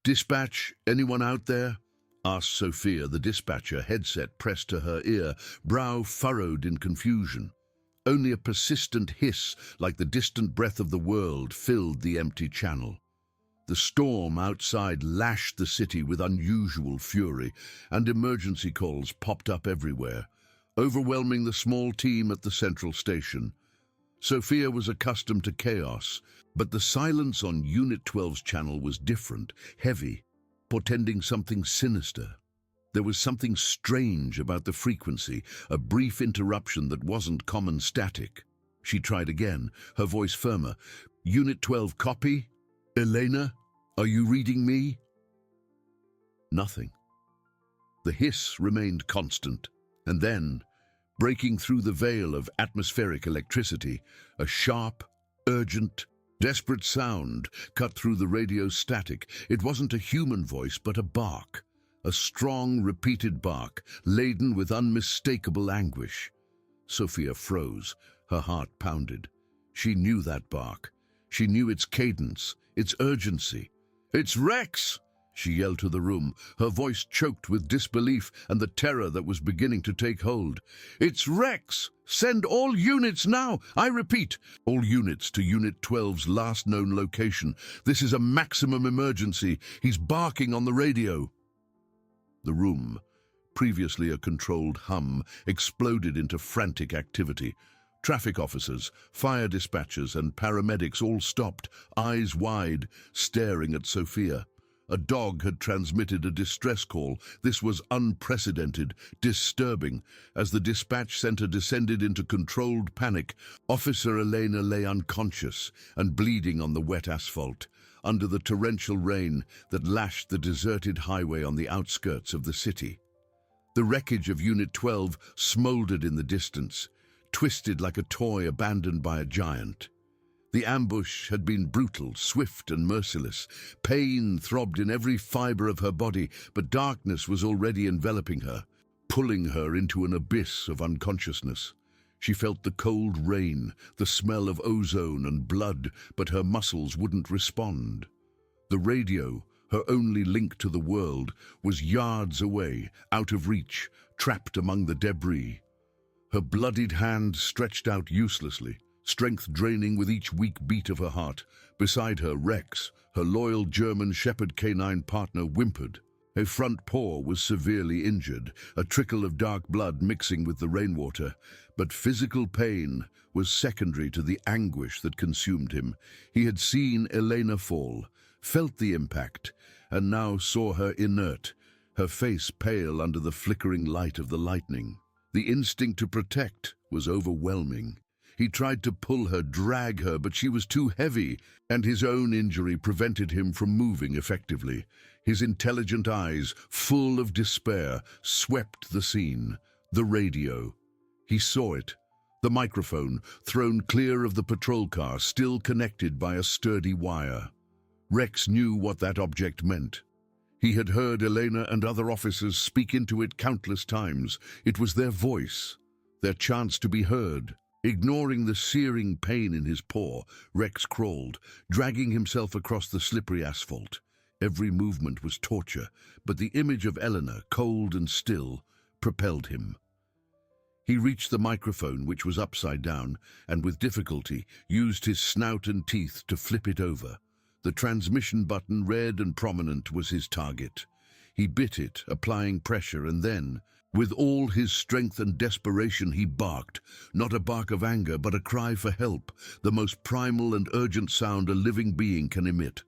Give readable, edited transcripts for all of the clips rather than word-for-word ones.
"Dispatch, anyone out there?" asked Sophia, the dispatcher, headset pressed to her ear, brow furrowed in confusion. Only a persistent hiss, like the distant breath of the world, filled the empty channel. The storm outside lashed the city with unusual fury, and emergency calls popped up everywhere, overwhelming the small team at the central station. Sophia was accustomed to chaos, but the silence on Unit 12's channel was different, heavy, portending something sinister. There was something strange about the frequency, a brief interruption that wasn't common static. She tried again, her voice firmer. "Unit 12, copy? Elena, are you reading me?" Nothing. The hiss remained constant, and then, breaking through the veil of atmospheric electricity, a sharp, urgent, desperate sound cut through the radio static. It wasn't a human voice, but a bark. A strong, repeated bark, laden with unmistakable anguish. Sophia froze, her heart pounded. She knew that bark. She knew its cadence, its urgency. "It's Rex!" she yelled to the room, her voice choked with disbelief and the terror that was beginning to take hold. "It's Rex! Send all units now! I repeat, all units to Unit 12's last known location. This is a maximum emergency. He's barking on the radio." The room, previously a controlled hum, exploded into frantic activity. Traffic officers, fire dispatchers, and paramedics all stopped, eyes wide, staring at Sophia. A dog had transmitted a distress call. This was unprecedented, disturbing. As the dispatch center descended into controlled panic, Officer Elena lay unconscious and bleeding on the wet asphalt, under the torrential rain that lashed the deserted highway on the outskirts of the city. The wreckage of Unit 12 smoldered in the distance, twisted like a toy abandoned by a giant. The ambush had been brutal, swift, and merciless. Pain throbbed in every fiber of her body, but darkness was already enveloping her, pulling her into an abyss of unconsciousness. She felt the cold rain, the smell of ozone and blood, but her muscles wouldn't respond. The radio, her only link to the world, was yards away, out of reach, trapped among the debris. Her bloodied hand stretched out uselessly, strength draining with each weak beat of her heart. Beside her, Rex, her loyal German Shepherd canine partner, whimpered. A front paw was severely injured, a trickle of dark blood mixing with the rainwater, but physical pain was secondary to the anguish that consumed him. He had seen Elena fall, felt the impact, and now saw her inert, her face pale under the flickering light of the lightning. The instinct to protect was overwhelming. He tried to pull her, drag her, but she was too heavy, and his own injury prevented him from moving effectively. His intelligent eyes, full of despair, swept the scene. The radio. He saw it. The microphone, thrown clear of the patrol car, still connected by a sturdy wire. Rex knew what that object meant. He had heard Elena and other officers speak into it countless times. It was their voice, their chance to be heard. Ignoring the searing pain in his paw, Rex crawled, dragging himself across the slippery asphalt. Every movement was torture, but the image of Eleanor, cold and still, propelled him. He reached the microphone, which was upside down, and with difficulty used his snout and teeth to flip it over. The transmission button, red and prominent, was his target. He bit it, applying pressure, and then, with all his strength and desperation, he barked, not a bark of anger, but a cry for help, the most primal and urgent sound a living being can emit.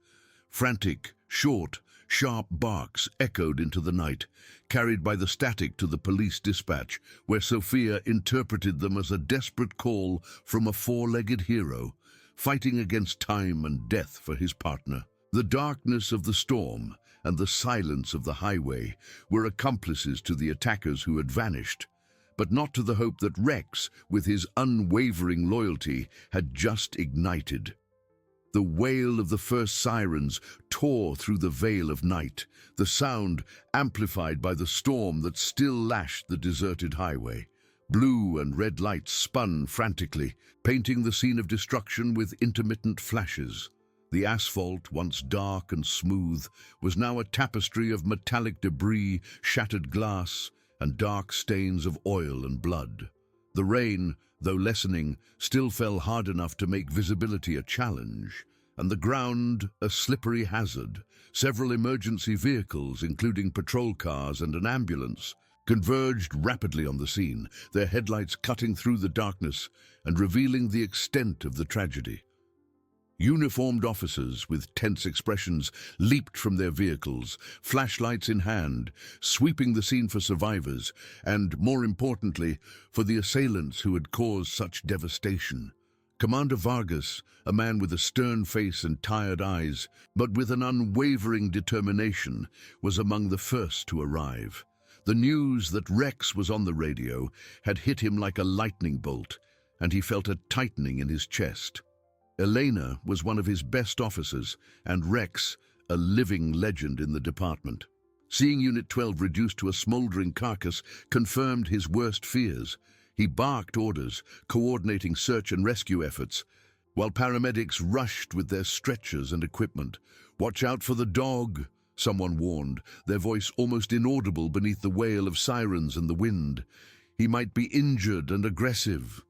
Frantic, short, sharp barks echoed into the night, carried by the static to the police dispatch, where Sophia interpreted them as a desperate call from a four-legged hero, fighting against time and death for his partner. The darkness of the storm and the silence of the highway were accomplices to the attackers who had vanished, but not to the hope that Rex, with his unwavering loyalty, had just ignited. The wail of the first sirens tore through the veil of night, the sound amplified by the storm that still lashed the deserted highway. Blue and red lights spun frantically, painting the scene of destruction with intermittent flashes. The asphalt, once dark and smooth, was now a tapestry of metallic debris, shattered glass, and dark stains of oil and blood. The rain, though lessening, still fell hard enough to make visibility a challenge, and the ground a slippery hazard. Several emergency vehicles, including patrol cars and an ambulance, converged rapidly on the scene, their headlights cutting through the darkness and revealing the extent of the tragedy. Uniformed officers with tense expressions leaped from their vehicles, flashlights in hand, sweeping the scene for survivors and, more importantly, for the assailants who had caused such devastation. Commander Vargas, a man with a stern face and tired eyes, but with an unwavering determination, was among the first to arrive. The news that Rex was on the radio had hit him like a lightning bolt, and he felt a tightening in his chest. Elena was one of his best officers, and Rex, a living legend in the department. Seeing Unit 12 reduced to a smoldering carcass confirmed his worst fears. He barked orders, coordinating search and rescue efforts, while paramedics rushed with their stretchers and equipment. "Watch out for the dog," someone warned, their voice almost inaudible beneath the wail of sirens and the wind. "He might be injured and aggressive."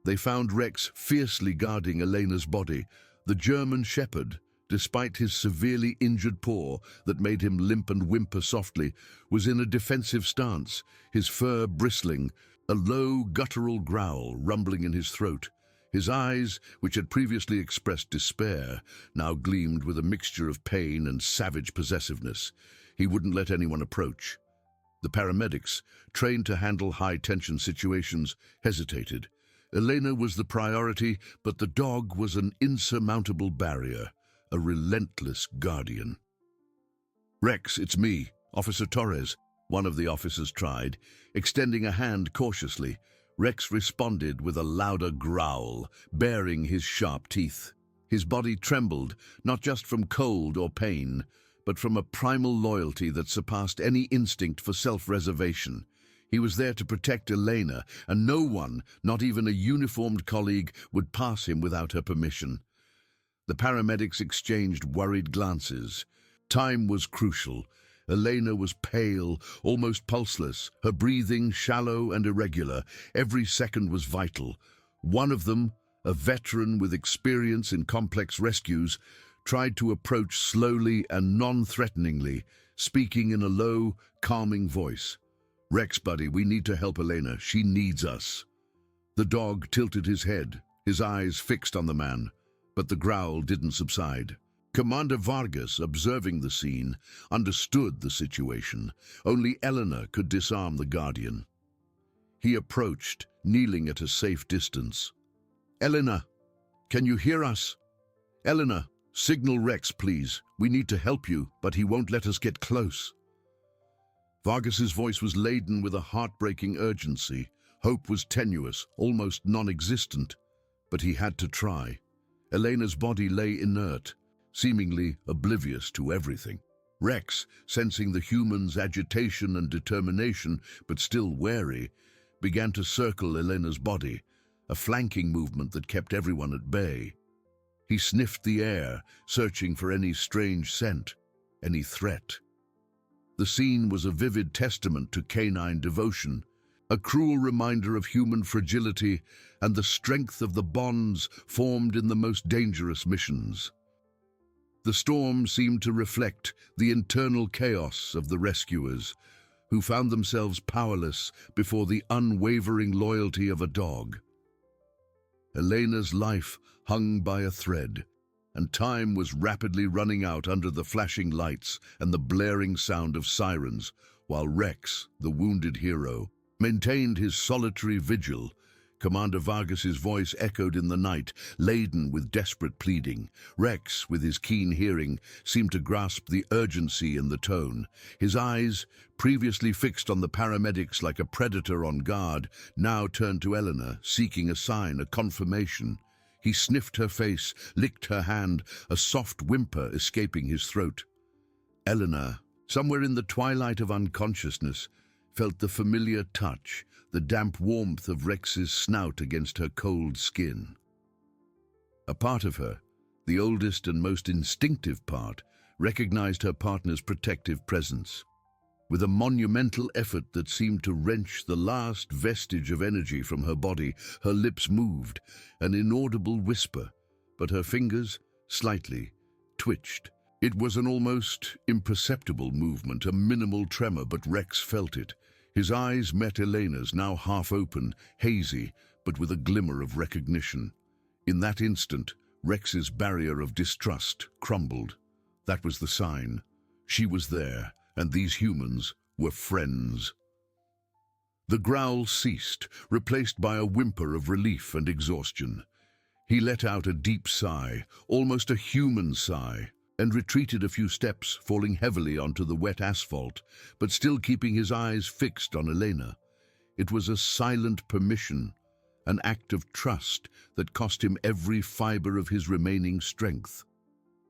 They found Rex fiercely guarding Elena's body. The German shepherd, despite his severely injured paw that made him limp and whimper softly, was in a defensive stance, his fur bristling, a low, guttural growl rumbling in his throat. His eyes, which had previously expressed despair, now gleamed with a mixture of pain and savage possessiveness. He wouldn't let anyone approach. The paramedics, trained to handle high-tension situations, hesitated. Elena was the priority, but the dog was an insurmountable barrier, a relentless guardian. "Rex, it's me, Officer Torres," one of the officers tried, extending a hand cautiously. Rex responded with a louder growl, baring his sharp teeth. His body trembled, not just from cold or pain, but from a primal loyalty that surpassed any instinct for self-reservation. He was there to protect Elena, and no one, not even a uniformed colleague, would pass him without her permission. The paramedics exchanged worried glances. Time was crucial. Elena was pale, almost pulseless, her breathing shallow and irregular. Every second was vital. One of them, a veteran with experience in complex rescues, tried to approach slowly and non-threateningly, speaking in a low, calming voice. "Rex, buddy, we need to help Elena. She needs us." The dog tilted his head, his eyes fixed on the man, but the growl didn't subside. Commander Vargas, observing the scene, understood the situation. Only Elena could disarm the guardian. He approached, kneeling at a safe distance. "Elena, can you hear us? Elena, signal Rex, please. We need to help you, but he won't let us get close." Vargas's voice was laden with a heartbreaking urgency. Hope was tenuous, almost non-existent, but he had to try. Elena's body lay inert, seemingly oblivious to everything. Rex, sensing the human's agitation and determination, but still wary, began to circle Elena's body, a flanking movement that kept everyone at bay. He sniffed the air, searching for any strange scent, any threat. The scene was a vivid testament to canine devotion, a cruel reminder of human fragility and the strength of the bonds formed in the most dangerous missions. The storm seemed to reflect the internal chaos of the rescuers, who found themselves powerless before the unwavering loyalty of a dog. Elena's life hung by a thread, and time was rapidly running out under the flashing lights and the blaring sound of sirens, while Rex, the wounded hero, maintained his solitary vigil. Commander Vargas's voice echoed in the night, laden with desperate pleading. Rex, with his keen hearing, seemed to grasp the urgency in the tone. His eyes, previously fixed on the paramedics like a predator on guard, now turned to Elena, seeking a sign, a confirmation. He sniffed her face, licked her hand, a soft whimper escaping his throat. Elena, somewhere in the twilight of unconsciousness, felt the familiar touch, the damp warmth of Rex's snout against her cold skin. A part of her, The oldest and most instinctive part recognized her partner's protective presence. With a monumental effort that seemed to wrench the last vestige of energy from her body, her lips moved, an inaudible whisper, but her fingers, slightly, twitched. It was an almost imperceptible movement, a minimal tremor, but Rex felt it. His eyes met Elena's, now half open, hazy, but with a glimmer of recognition. In that instant, Rex's barrier of distrust crumbled. That was the sign. She was there, and these humans were friends. The growl ceased, replaced by a whimper of relief and exhaustion. He let out a deep sigh, almost a human sigh, and retreated a few steps, falling heavily onto the wet asphalt, but still keeping his eyes fixed on Elena. It was a silent permission, an act of trust that cost him every fiber of his remaining strength.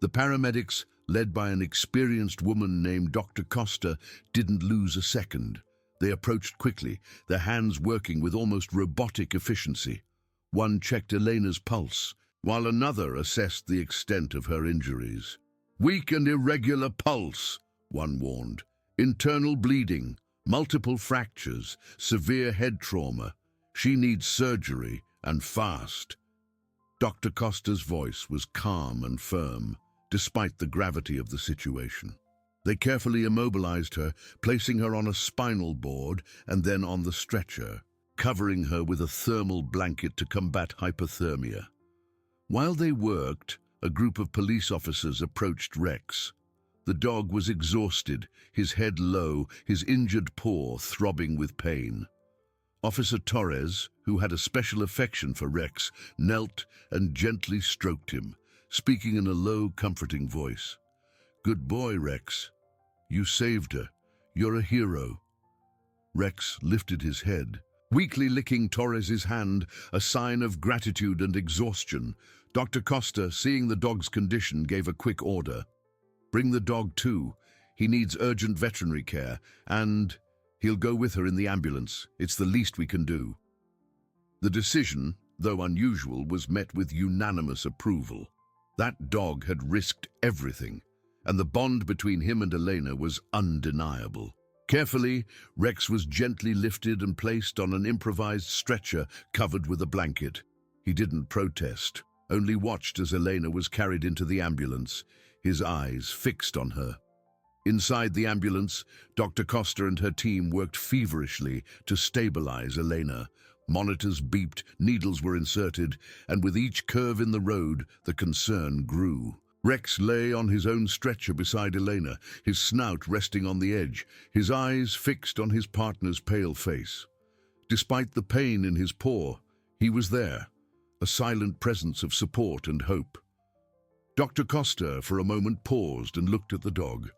The paramedics, led by an experienced woman named Dr. Costa, didn't lose a second. They approached quickly, their hands working with almost robotic efficiency. One checked Elena's pulse, while another assessed the extent of her injuries. "Weak and irregular pulse," one warned. "Internal bleeding, multiple fractures, severe head trauma. She needs surgery, and fast." Dr. Costa's voice was calm and firm, despite the gravity of the situation. They carefully immobilized her, placing her on a spinal board and then on the stretcher, covering her with a thermal blanket to combat hypothermia. While they worked, a group of police officers approached Rex. The dog was exhausted, his head low, his injured paw throbbing with pain. Officer Torres, who had a special affection for Rex, knelt and gently stroked him, speaking in a low, comforting voice. "Good boy, Rex. You saved her. You're a hero." Rex lifted his head, weakly licking Torres's hand, a sign of gratitude and exhaustion. Dr. Costa, seeing the dog's condition, gave a quick order. "Bring the dog too. He needs urgent veterinary care, and he'll go with her in the ambulance. It's the least we can do." The decision, though unusual, was met with unanimous approval. That dog had risked everything, and the bond between him and Elena was undeniable. Carefully, Rex was gently lifted and placed on an improvised stretcher covered with a blanket. He didn't protest, only watched as Elena was carried into the ambulance, his eyes fixed on her. Inside the ambulance, Dr. Costa and her team worked feverishly to stabilize Elena. Monitors beeped, needles were inserted, and with each curve in the road, the concern grew. Rex lay on his own stretcher beside Elena, his snout resting on the edge, his eyes fixed on his partner's pale face. Despite the pain in his paw, he was there, a silent presence of support and hope. Dr. Costa, for a moment, paused and looked at the dog.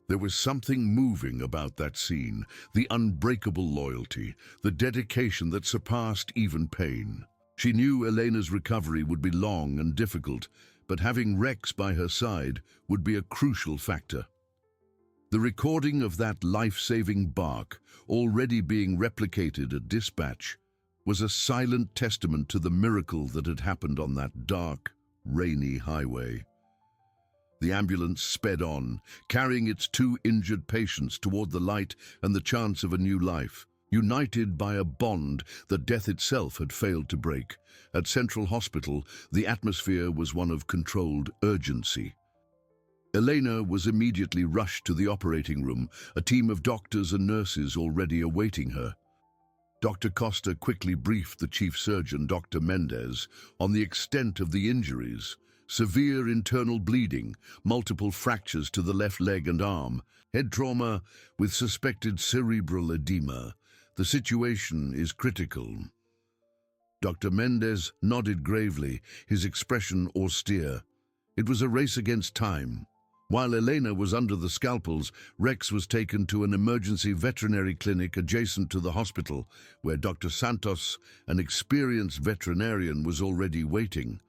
There was something moving about that scene, the unbreakable loyalty, the dedication that surpassed even pain. She knew Elena's recovery would be long and difficult, but having Rex by her side would be a crucial factor. The recording of that life-saving bark, already being replicated at dispatch, was a silent testament to the miracle that had happened on that dark, rainy highway. The ambulance sped on, carrying its two injured patients toward the light and the chance of a new life, united by a bond that death itself had failed to break. At Central Hospital, the atmosphere was one of controlled urgency. Elena was immediately rushed to the operating room, a team of doctors and nurses already awaiting her. Dr. Costa quickly briefed the chief surgeon, Dr. Mendez, on the extent of the injuries. Severe internal bleeding, multiple fractures to the left leg and arm, head trauma with suspected cerebral edema. The situation is critical. Dr. Mendez nodded gravely, his expression austere. It was a race against time. While Elena was under the scalpels, Rex was taken to an emergency veterinary clinic adjacent to the hospital, where Dr. Santos, an experienced veterinarian, was already waiting.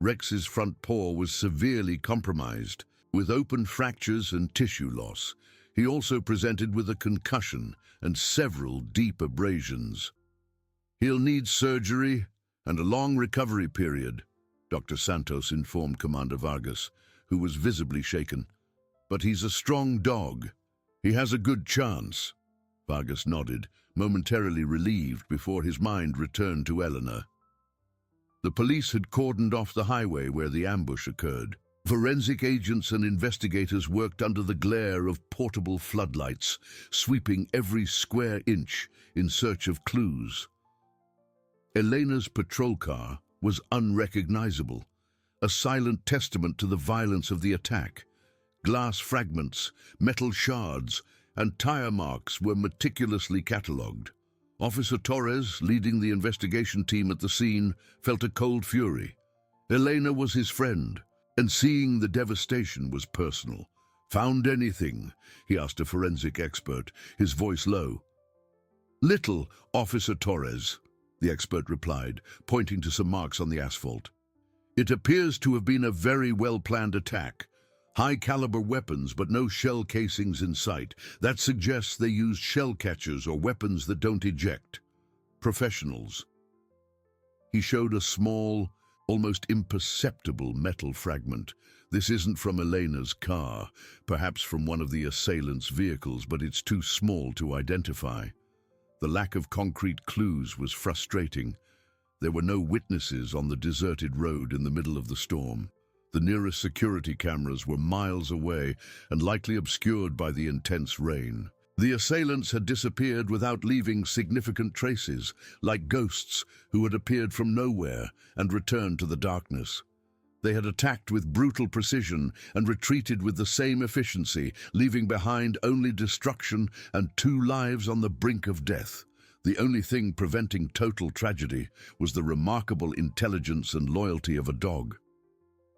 Rex's front paw was severely compromised, with open fractures and tissue loss. He also presented with a concussion and several deep abrasions. "He'll need surgery and a long recovery period," Dr. Santos informed Commander Vargas, who was visibly shaken. "But he's a strong dog. He has a good chance." Vargas nodded, momentarily relieved before his mind returned to Eleanor. The police had cordoned off the highway where the ambush occurred. Forensic agents and investigators worked under the glare of portable floodlights, sweeping every square inch in search of clues. Elena's patrol car was unrecognizable, a silent testament to the violence of the attack. Glass fragments, metal shards, and tire marks were meticulously catalogued. Officer Torres, leading the investigation team at the scene, felt a cold fury. Elena was his friend, and seeing the devastation was personal. "Found anything?" he asked a forensic expert, his voice low. "Little, Officer Torres," the expert replied, pointing to some marks on the asphalt. "It appears to have been a very well-planned attack. High-caliber weapons, but no shell casings in sight. That suggests they used shell catchers or weapons that don't eject. Professionals." He showed a small, almost imperceptible metal fragment. "This isn't from Elena's car, perhaps from one of the assailants' vehicles, but it's too small to identify." The lack of concrete clues was frustrating. There were no witnesses on the deserted road in the middle of the storm. The nearest security cameras were miles away and likely obscured by the intense rain. The assailants had disappeared without leaving significant traces, like ghosts who had appeared from nowhere and returned to the darkness. They had attacked with brutal precision and retreated with the same efficiency, leaving behind only destruction and 2 lives on the brink of death. The only thing preventing total tragedy was the remarkable intelligence and loyalty of a dog.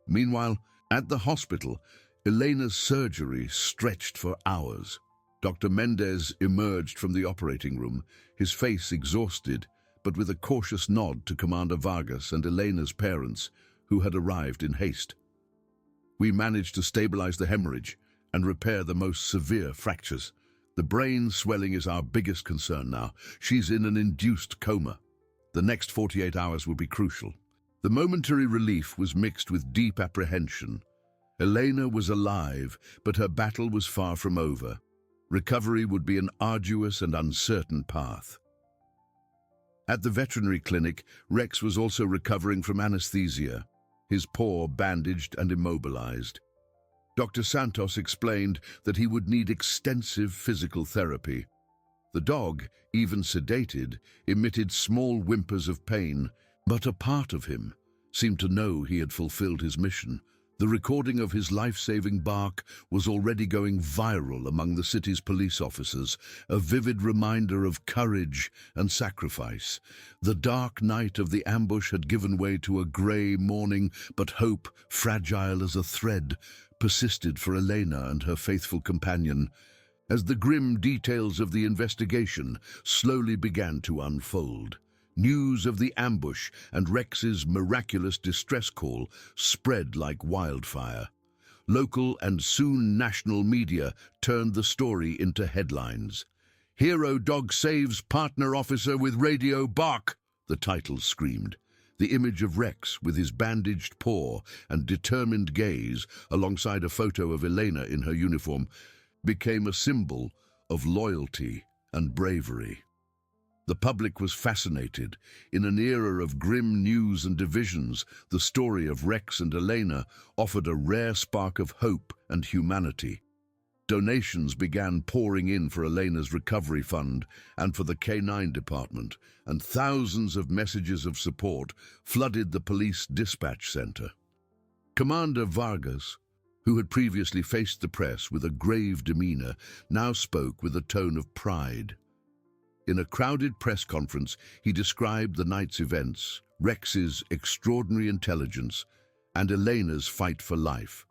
Meanwhile, at the hospital, Elena's surgery stretched for hours. Dr. Mendez emerged from the operating room, his face exhausted, but with a cautious nod to Commander Vargas and Elena's parents, who had arrived in haste. "We managed to stabilize the hemorrhage and repair the most severe fractures. The brain swelling is our biggest concern now. She's in an induced coma. The next 48 hours will be crucial." The momentary relief was mixed with deep apprehension. Elena was alive, but her battle was far from over. Recovery would be an arduous and uncertain path. At the veterinary clinic, Rex was also recovering from anesthesia, his paw bandaged and immobilized. Dr. Santos explained that he would need extensive physical therapy. The dog, even sedated, emitted small whimpers of pain, but a part of him seemed to know he had fulfilled his mission. The recording of his life-saving bark was already going viral among the city's police officers, a vivid reminder of courage and sacrifice. The dark night of the ambush had given way to a grey morning, but hope, fragile as a thread, persisted for Elena and her faithful companion. As the grim details of the investigation slowly began to unfold, news of the ambush and Rex's miraculous distress call spread like wildfire. Local and soon national media turned the story into headlines. "Hero dog saves partner officer with radio bark," the title screamed. The image of Rex with his bandaged paw and determined gaze, alongside a photo of Elena in her uniform, became a symbol of loyalty and bravery. The public was fascinated. In an era of grim news and divisions, the story of Rex and Elena offered a rare spark of hope and humanity. Donations began pouring in for Elena's recovery fund and for the K9 department, and thousands of messages of support flooded the police dispatch center. Commander Vargas, who had previously faced the press with a grave demeanor, now spoke with a tone of pride. In a crowded press conference, he described the night's events, Rex's extraordinary intelligence, and Elena's fight for life.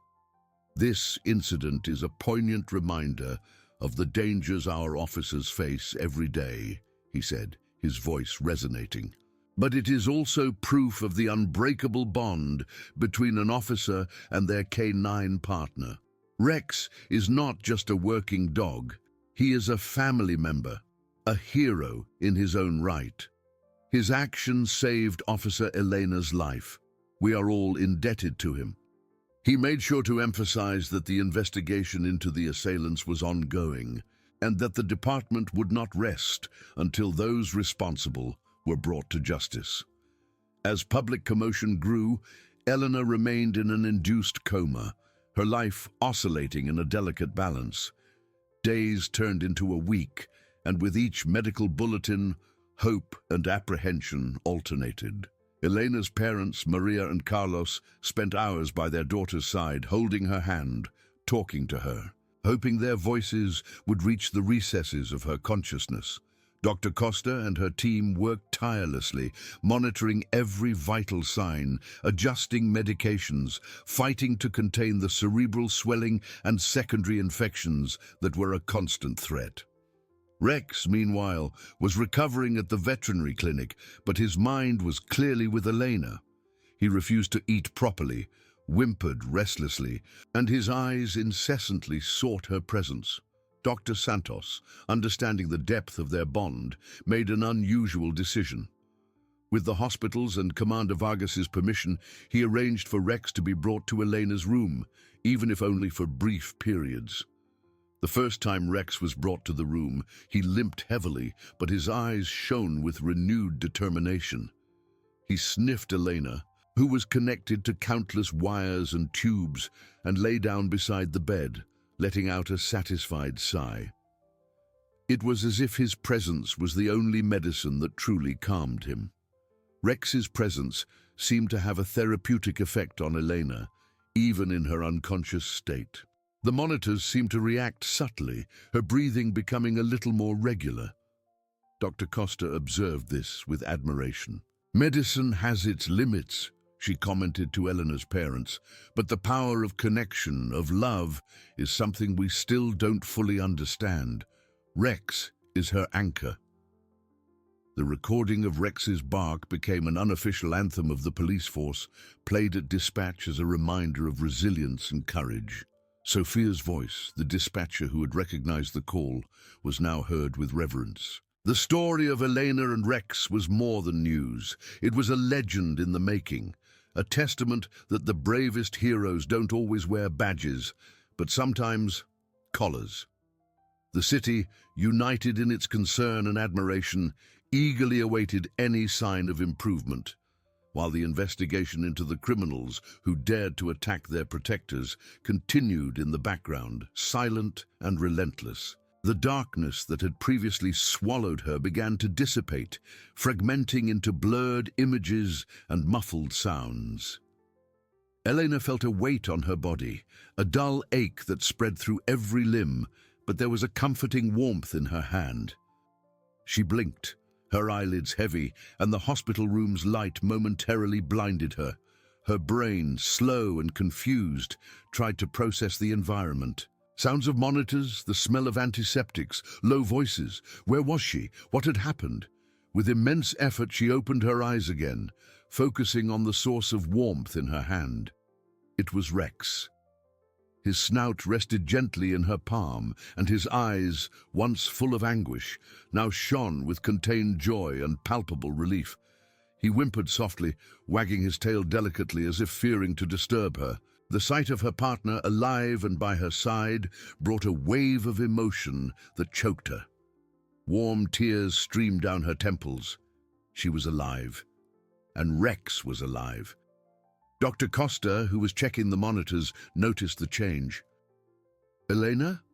"This incident is a poignant reminder of the dangers our officers face every day," he said, his voice resonating. "But it is also proof of the unbreakable bond between an officer and their K9 partner. Rex is not just a working dog. He is a family member, a hero in his own right. His actions saved Officer Elena's life. We are all indebted to him. He made sure to emphasize that the investigation into the assailants was ongoing and that the department would not rest until those responsible were brought to justice. As public commotion grew, Eleanor remained in an induced coma, her life oscillating in a delicate balance. Days turned into a week, and with each medical bulletin, hope and apprehension alternated. Elena's parents, Maria and Carlos, spent hours by their daughter's side, holding her hand, talking to her, hoping their voices would reach the recesses of her consciousness. Dr. Costa and her team worked tirelessly, monitoring every vital sign, adjusting medications, fighting to contain the cerebral swelling and secondary infections that were a constant threat. Rex, meanwhile, was recovering at the veterinary clinic, but his mind was clearly with Elena. He refused to eat properly, whimpered restlessly, and his eyes incessantly sought her presence. Dr. Santos, understanding the depth of their bond, made an unusual decision. With the hospital's and Commander Vargas's permission, he arranged for Rex to be brought to Elena's room, even if only for brief periods. The first time Rex was brought to the room, he limped heavily, but his eyes shone with renewed determination. He sniffed Elena, who was connected to countless wires and tubes, and lay down beside the bed, letting out a satisfied sigh. It was as if his presence was the only medicine that truly calmed him. Rex's presence seemed to have a therapeutic effect on Elena, even in her unconscious state. The monitors seemed to react subtly, her breathing becoming a little more regular. Dr. Costa observed this with admiration. "Medicine has its limits," she commented to Eleanor's parents, "but the power of connection, of love, is something we still don't fully understand. Rex is her anchor." The recording of Rex's bark became an unofficial anthem of the police force, played at dispatch as a reminder of resilience and courage. Sophia's voice, the dispatcher who had recognized the call, was now heard with reverence. The story of Elena and Rex was more than news. It was a legend in the making, a testament that the bravest heroes don't always wear badges, but sometimes collars. The city, united in its concern and admiration, eagerly awaited any sign of improvement, while the investigation into the criminals who dared to attack their protectors continued in the background, silent and relentless. The darkness that had previously swallowed her began to dissipate, fragmenting into blurred images and muffled sounds. Elena felt a weight on her body, a dull ache that spread through every limb, but there was a comforting warmth in her hand. She blinked, her eyelids heavy, and the hospital room's light momentarily blinded her. Her brain, slow and confused, tried to process the environment. Sounds of monitors, the smell of antiseptics, low voices. Where was she? What had happened? With immense effort, she opened her eyes again, focusing on the source of warmth in her hand. It was Rex. His snout rested gently in her palm, and his eyes, once full of anguish, now shone with contained joy and palpable relief. He whimpered softly, wagging his tail delicately as if fearing to disturb her. The sight of her partner alive and by her side brought a wave of emotion that choked her. Warm tears streamed down her temples. She was alive. And Rex was alive. Dr. Costa, who was checking the monitors, noticed the change. "Elena?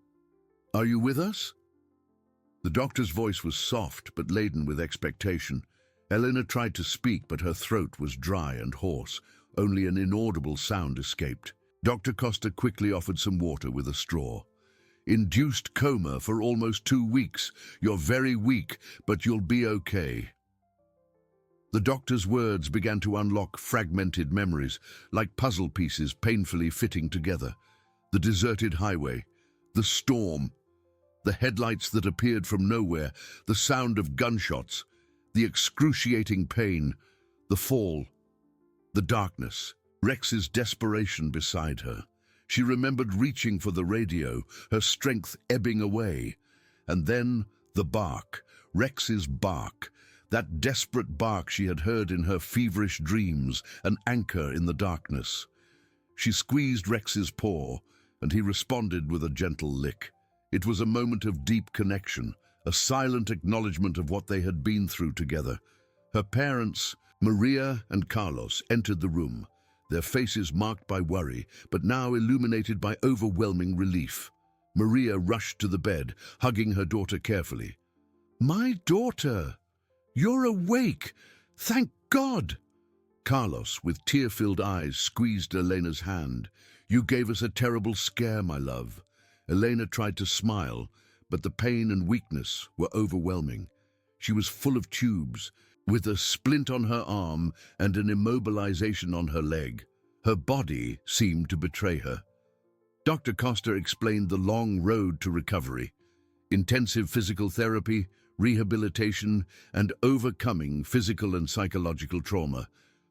Are you with us?" The doctor's voice was soft but laden with expectation. Elena tried to speak, but her throat was dry and hoarse. Only an inaudible sound escaped. Dr. Costa quickly offered some water with a straw. "Induced coma for almost 2 weeks. You're very weak, but you'll be okay." The doctor's words began to unlock fragmented memories, like puzzle pieces painfully fitting together. The deserted highway, the storm, the headlights that appeared from nowhere, the sound of gunshots, the excruciating pain, the fall, the darkness, Rex's desperation beside her. She remembered reaching for the radio, her strength ebbing away. And then the bark, Rex's bark, That desperate bark she had heard in her feverish dreams, an anchor in the darkness. She squeezed Rex's paw, and he responded with a gentle lick. It was a moment of deep connection, a silent acknowledgement of what they had been through together. Her parents, Maria and Carlos, entered the room, their faces marked by worry, but now illuminated by overwhelming relief. Maria rushed to the bed, hugging her daughter carefully. "My daughter! You're awake! Thank God!" Carlos, with tear-filled eyes, squeezed Elena's hand. "You gave us a terrible scare, my love." Elena tried to smile, but the pain and weakness were overwhelming. She was full of tubes, with a splint on her arm and an immobilization on her leg. Her body seemed to betray her. Dr. Costa explained the long road to recovery: intensive physical therapy, rehabilitation, and overcoming physical and psychological trauma.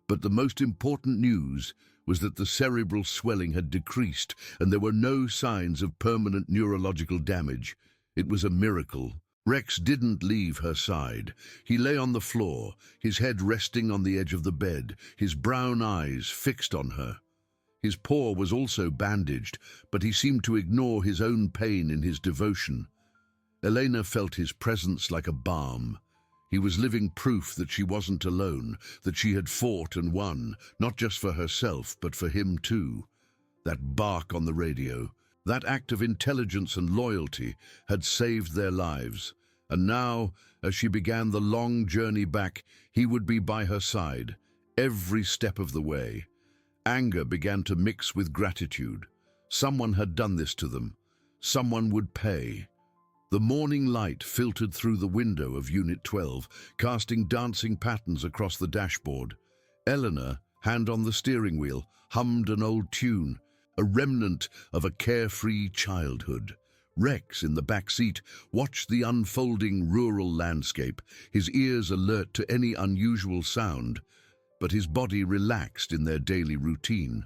But the most important news was that the cerebral swelling had decreased and there were no signs of permanent neurological damage. It was a miracle. Rex didn't leave her side. He lay on the floor, his head resting on the edge of the bed, his brown eyes fixed on her. His paw was also bandaged, but he seemed to ignore his own pain in his devotion. Elena felt his presence like a balm. He was living proof that she wasn't alone, that she had fought and won, not just for herself, but for him too. That bark on the radio, that act of intelligence and loyalty had saved their lives. And now, as she began the long journey back, he would be by her side, every step of the way. Anger began to mix with gratitude. Someone had done this to them. Someone would pay. The morning light filtered through the window of Unit 12, casting dancing patterns across the dashboard. Eleanor, hand on the steering wheel, hummed an old tune, a remnant of a carefree childhood. Rex, in the back seat, watched the unfolding rural landscape, his ears alert to any unusual sound, but his body relaxed in their daily routine.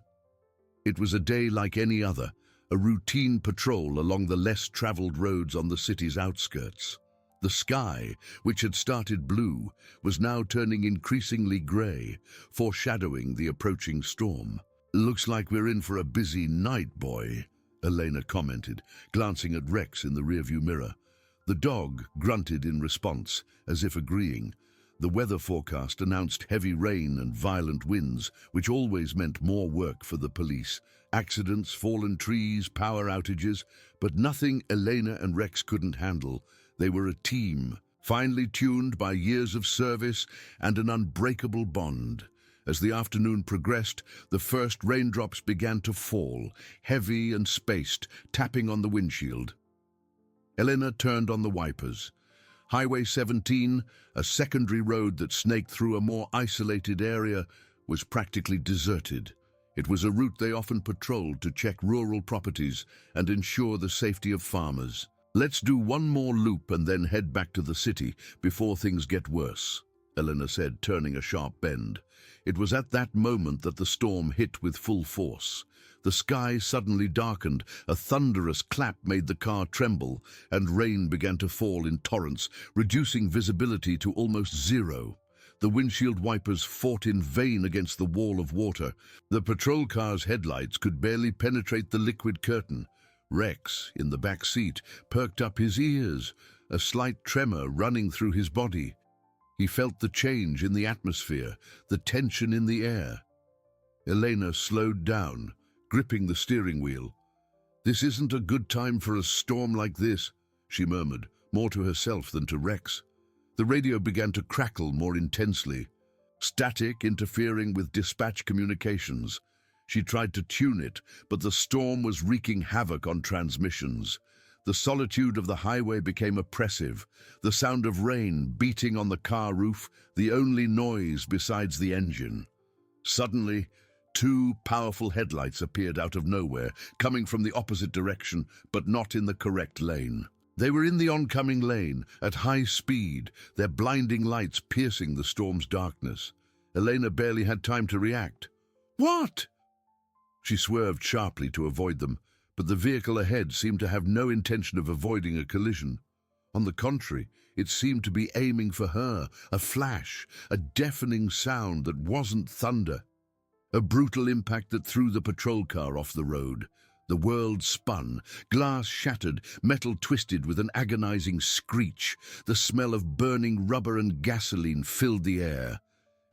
It was a day like any other, a routine patrol along the less traveled roads on the city's outskirts. The sky, which had started blue, was now turning increasingly grey, foreshadowing the approaching storm. "Looks like we're in for a busy night, boy," Elena commented, glancing at Rex in the rearview mirror. The dog grunted in response, as if agreeing. The weather forecast announced heavy rain and violent winds, which always meant more work for the police. Accidents, fallen trees, power outages, but nothing Elena and Rex couldn't handle. They were a team, finely tuned by years of service and an unbreakable bond. As the afternoon progressed, the first raindrops began to fall, heavy and spaced, tapping on the windshield. Elena turned on the wipers. Highway 17, a secondary road that snaked through a more isolated area, was practically deserted. It was a route they often patrolled to check rural properties and ensure the safety of farmers. "Let's do one more loop and then head back to the city before things get worse," Elena said, turning a sharp bend. It was at that moment that the storm hit with full force. The sky suddenly darkened, a thunderous clap made the car tremble, and rain began to fall in torrents, reducing visibility to almost zero. The windshield wipers fought in vain against the wall of water. The patrol car's headlights could barely penetrate the liquid curtain. Rex, in the back seat, perked up his ears, a slight tremor running through his body. He felt the change in the atmosphere, the tension in the air. Elena slowed down, gripping the steering wheel. "This isn't a good time for a storm like this," she murmured, more to herself than to Rex. The radio began to crackle more intensely, static interfering with dispatch communications. She tried to tune it, but the storm was wreaking havoc on transmissions. The solitude of the highway became oppressive, the sound of rain beating on the car roof, the only noise besides the engine. Suddenly, two powerful headlights appeared out of nowhere, coming from the opposite direction, but not in the correct lane. They were in the oncoming lane, at high speed, their blinding lights piercing the storm's darkness. Elena barely had time to react. "What?" She swerved sharply to avoid them, but the vehicle ahead seemed to have no intention of avoiding a collision. On the contrary, it seemed to be aiming for her, a flash, a deafening sound that wasn't thunder. A brutal impact that threw the patrol car off the road. The world spun, glass shattered, metal twisted with an agonizing screech. The smell of burning rubber and gasoline filled the air.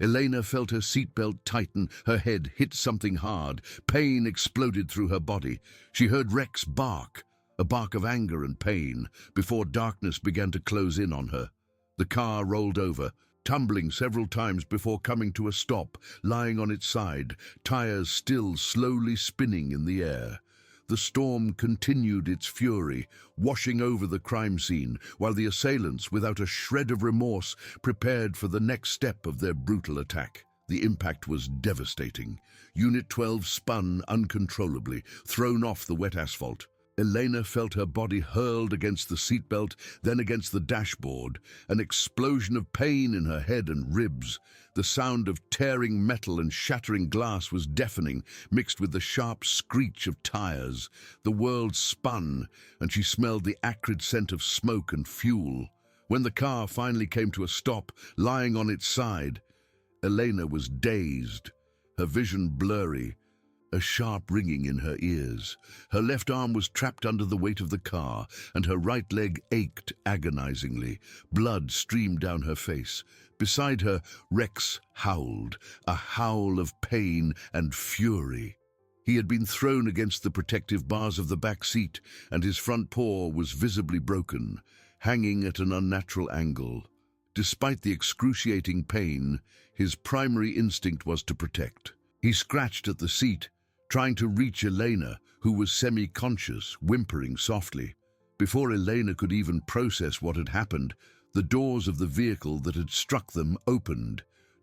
Elena felt her seatbelt tighten, her head hit something hard. Pain exploded through her body. She heard Rex bark, a bark of anger and pain, before darkness began to close in on her. The car rolled over, tumbling several times before coming to a stop, lying on its side, tires still slowly spinning in the air. The storm continued its fury, washing over the crime scene, while the assailants, without a shred of remorse, prepared for the next step of their brutal attack. The impact was devastating. Unit 12 spun uncontrollably, thrown off the wet asphalt. Elena felt her body hurled against the seatbelt, then against the dashboard, an explosion of pain in her head and ribs. The sound of tearing metal and shattering glass was deafening, mixed with the sharp screech of tires. The world spun, and she smelled the acrid scent of smoke and fuel. When the car finally came to a stop, lying on its side, Elena was dazed, her vision blurry, a sharp ringing in her ears. Her left arm was trapped under the weight of the car, and her right leg ached agonizingly. Blood streamed down her face. Beside her, Rex howled, a howl of pain and fury. He had been thrown against the protective bars of the back seat, and his front paw was visibly broken, hanging at an unnatural angle. Despite the excruciating pain, his primary instinct was to protect. He scratched at the seat, trying to reach Elena, who was semi-conscious, whimpering softly. Before Elena could even process what had happened, the doors of the vehicle that had struck them opened.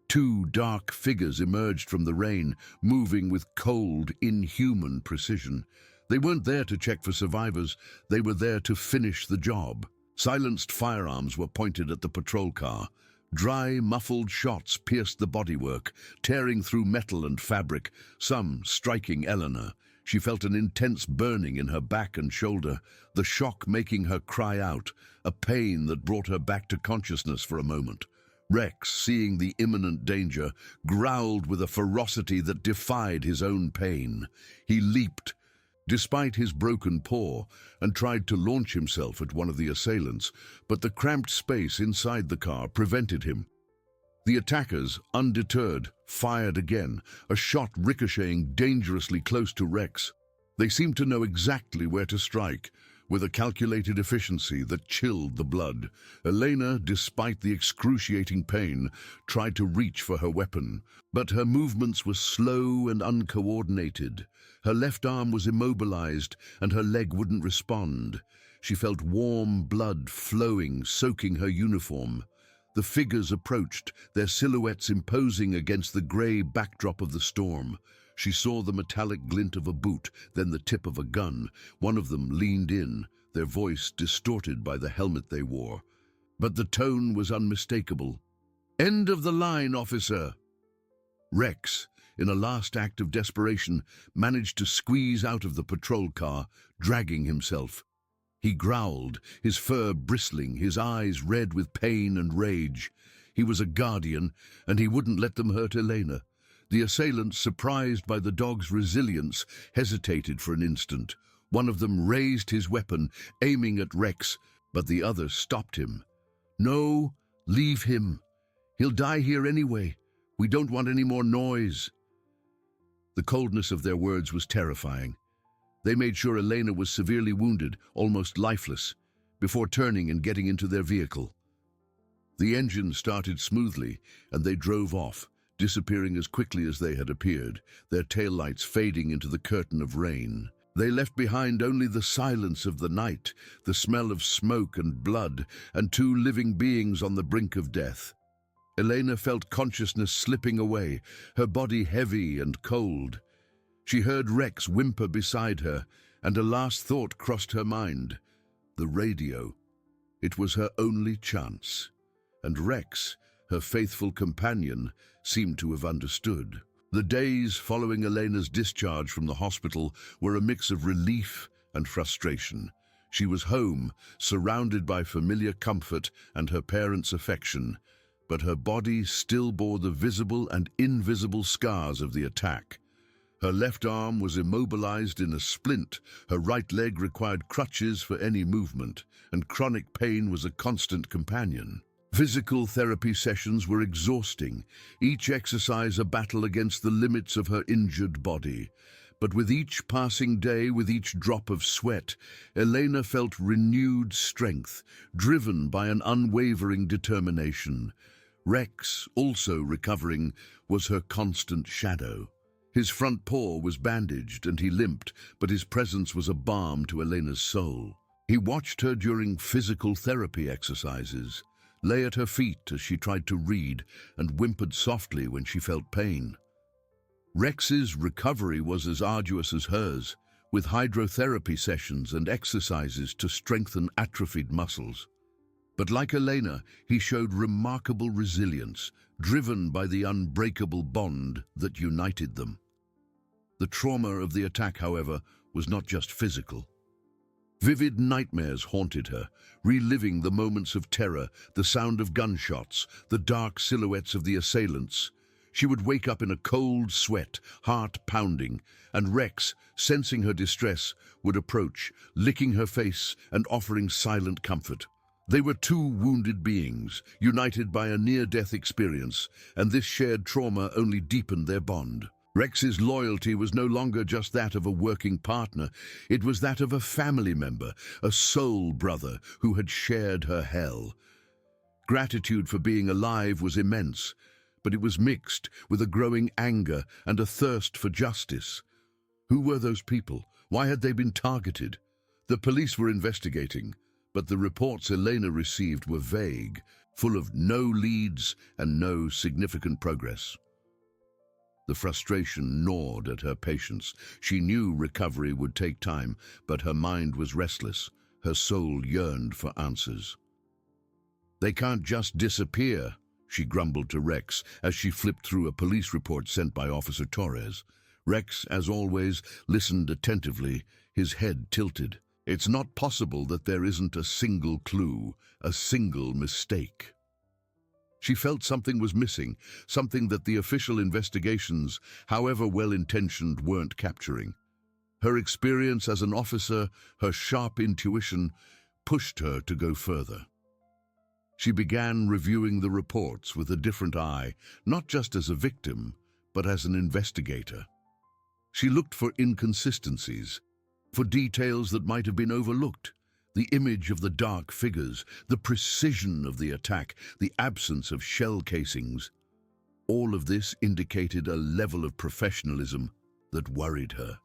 Two dark figures emerged from the rain, moving with cold, inhuman precision. They weren't there to check for survivors, they were there to finish the job. Silenced firearms were pointed at the patrol car. Dry, muffled shots pierced the bodywork, tearing through metal and fabric, some striking Eleanor. She felt an intense burning in her back and shoulder, the shock making her cry out, a pain that brought her back to consciousness for a moment. Rex, seeing the imminent danger, growled with a ferocity that defied his own pain. He leaped, despite his broken paw, and tried to launch himself at one of the assailants, but the cramped space inside the car prevented him. The attackers, undeterred, fired again, a shot ricocheting dangerously close to Rex. They seemed to know exactly where to strike, with a calculated efficiency that chilled the blood. Elena, despite the excruciating pain, tried to reach for her weapon, but her movements were slow and uncoordinated. Her left arm was immobilized, and her leg wouldn't respond. She felt warm blood flowing, soaking her uniform. The figures approached, their silhouettes imposing against the grey backdrop of the storm. She saw the metallic glint of a boot, then the tip of a gun. One of them leaned in, their voice distorted by the helmet they wore. But the tone was unmistakable. "End of the line, officer!" Rex, in a last act of desperation, managed to squeeze out of the patrol car, dragging himself. He growled, his fur bristling, his eyes red with pain and rage. He was a guardian, and he wouldn't let them hurt Elena. The assailants, surprised by the dog's resilience, hesitated for an instant. One of them raised his weapon, aiming at Rex, but the other stopped him. "No, leave him. He'll die here anyway. We don't want any more noise." The coldness of their words was terrifying. They made sure Elena was severely wounded, almost lifeless, before turning and getting into their vehicle. The engine started smoothly, and they drove off, disappearing as quickly as they had appeared, their taillights fading into the curtain of rain. They left behind only the silence of the night, the smell of smoke and blood, and two living beings on the brink of death. Elena felt consciousness slipping away, her body heavy and cold. She heard Rex whimper beside her, and a last thought crossed her mind. The radio. It was her only chance. And Rex, her faithful companion, seemed to have understood. The days following Elena's discharge from the hospital were a mix of relief and frustration. She was home, surrounded by familiar comfort and her parents' affection, but her body still bore the visible and invisible scars of the attack. Her left arm was immobilized in a splint, her right leg required crutches for any movement, and chronic pain was a constant companion. Physical therapy sessions were exhausting, each exercise a battle against the limits of her injured body. But with each passing day, with each drop of sweat, Elena felt renewed strength, driven by an unwavering determination. Rex, also recovering, was her constant shadow. His front paw was bandaged and he limped, but his presence was a balm to Elena's soul. He watched her during physical therapy exercises, lay at her feet as she tried to read, and whimpered softly when she felt pain. Rex's recovery was as arduous as hers, with hydrotherapy sessions and exercises to strengthen atrophied muscles. But like Elena, he showed remarkable resilience, driven by the unbreakable bond that united them. The trauma of the attack, however, was not just physical. Vivid nightmares haunted her, reliving the moments of terror, the sound of gunshots, the dark silhouettes of the assailants. She would wake up in a cold sweat, heart pounding, and Rex, sensing her distress, would approach, licking her face and offering silent comfort. They were two wounded beings, united by a near-death experience, and this shared trauma only deepened their bond. Rex's loyalty was no longer just that of a working partner, it was that of a family member, a soul brother who had shared her hell. Gratitude for being alive was immense, but it was mixed with a growing anger and a thirst for justice. Who were those people? Why had they been targeted? The police were investigating, but the reports Elena received were vague, full of no leads and no significant progress. The frustration gnawed at her patience. She knew recovery would take time, but her mind was restless. Her soul yearned for answers. "They can't just disappear," she grumbled to Rex as she flipped through a police report sent by Officer Torres. Rex, as always, listened attentively, his head tilted. "It's not possible that there isn't a single clue, a single mistake." She felt something was missing, something that the official investigations, however well-intentioned, weren't capturing. Her experience as an officer, her sharp intuition, pushed her to go further. She began reviewing the reports with a different eye, not just as a victim, but as an investigator. She looked for inconsistencies, for details that might have been overlooked. The image of the dark figures, the precision of the attack, the absence of shell casings. All of this indicated a level of professionalism that worried her.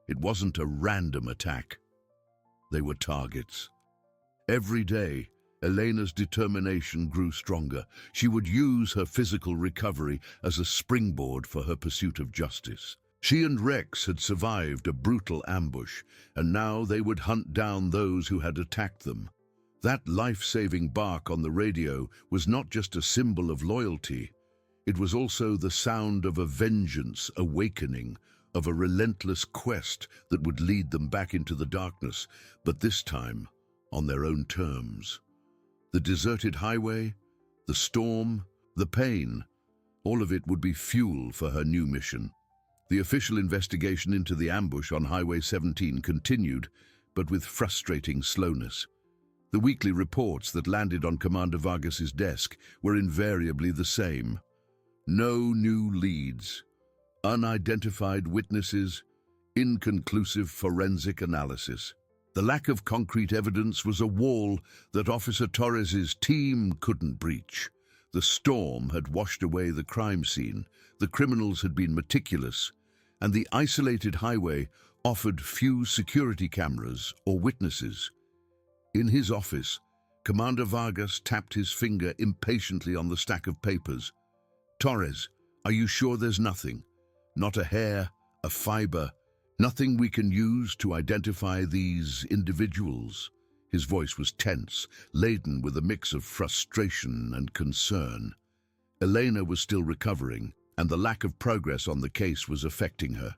It wasn't a random attack. They were targets. Every day, Elena's determination grew stronger. She would use her physical recovery as a springboard for her pursuit of justice. She and Rex had survived a brutal ambush, and now they would hunt down those who had attacked them. That life-saving bark on the radio was not just a symbol of loyalty. It was also the sound of a vengeance awakening, of a relentless quest that would lead them back into the darkness, but this time on their own terms. The deserted highway, the storm, the pain, all of it would be fuel for her new mission. The official investigation into the ambush on Highway 17 continued, but with frustrating slowness. The weekly reports that landed on Commander Vargas's desk were invariably the same. No new leads, unidentified witnesses, inconclusive forensic analysis. The lack of concrete evidence was a wall that Officer Torres's team couldn't breach. The storm had washed away the crime scene, the criminals had been meticulous, and the isolated highway offered few security cameras or witnesses. In his office, Commander Vargas tapped his finger impatiently on the stack of papers. "Torres, are you sure there's nothing? Not a hair, a fiber, nothing we can use to identify these individuals?" His voice was tense, laden with a mix of frustration and concern. Elena was still recovering, and the lack of progress on the case was affecting her.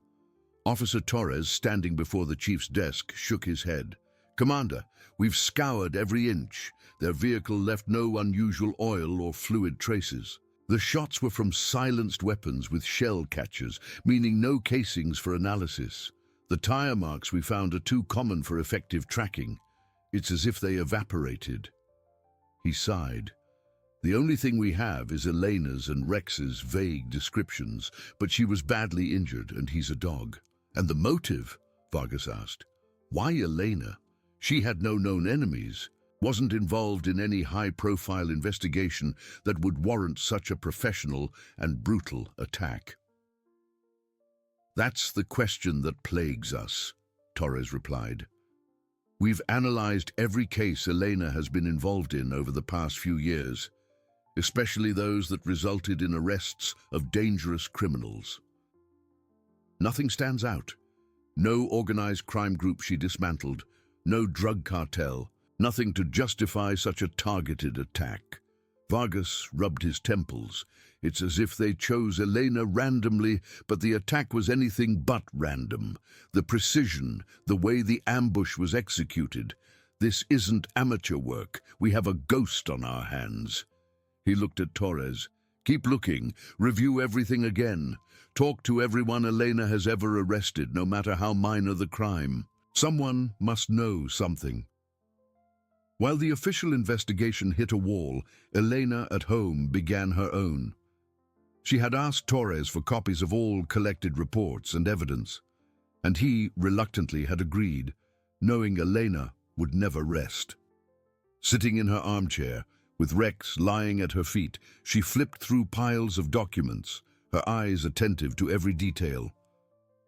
Officer Torres, standing before the chief's desk, shook his head. "Commander, we've scoured every inch. Their vehicle left no unusual oil or fluid traces. The shots were from silenced weapons with shell catchers, meaning no casings for analysis. The tire marks we found are too common for effective tracking. It's as if they evaporated." He sighed. "The only thing we have is Elena's and Rex's vague descriptions, but she was badly injured and he's a dog." "And the motive?" Vargas asked. "Why Elena? She had no known enemies, wasn't involved in any high-profile investigation that would warrant such a professional and brutal attack." "That's the question that plagues us," Torres replied. "We've analyzed every case Elena has been involved in over the past few years, especially those that resulted in arrests of dangerous criminals. Nothing stands out. No organized crime group she dismantled, no drug cartel, nothing to justify such a targeted attack." Vargas rubbed his temples. "It's as if they chose Elena randomly, but the attack was anything but random. The precision, the way the ambush was executed. This isn't amateur work. We have a ghost on our hands." He looked at Torres. "Keep looking. Review everything again. Talk to everyone Elena has ever arrested, no matter how minor the crime. Someone must know something." While the official investigation hit a wall, Elena at home began her own. She had asked Torres for copies of all collected reports and evidence, and he reluctantly had agreed, knowing Elena would never rest. Sitting in her armchair, with Rex lying at her feet, she flipped through piles of documents, her eyes attentive to every detail.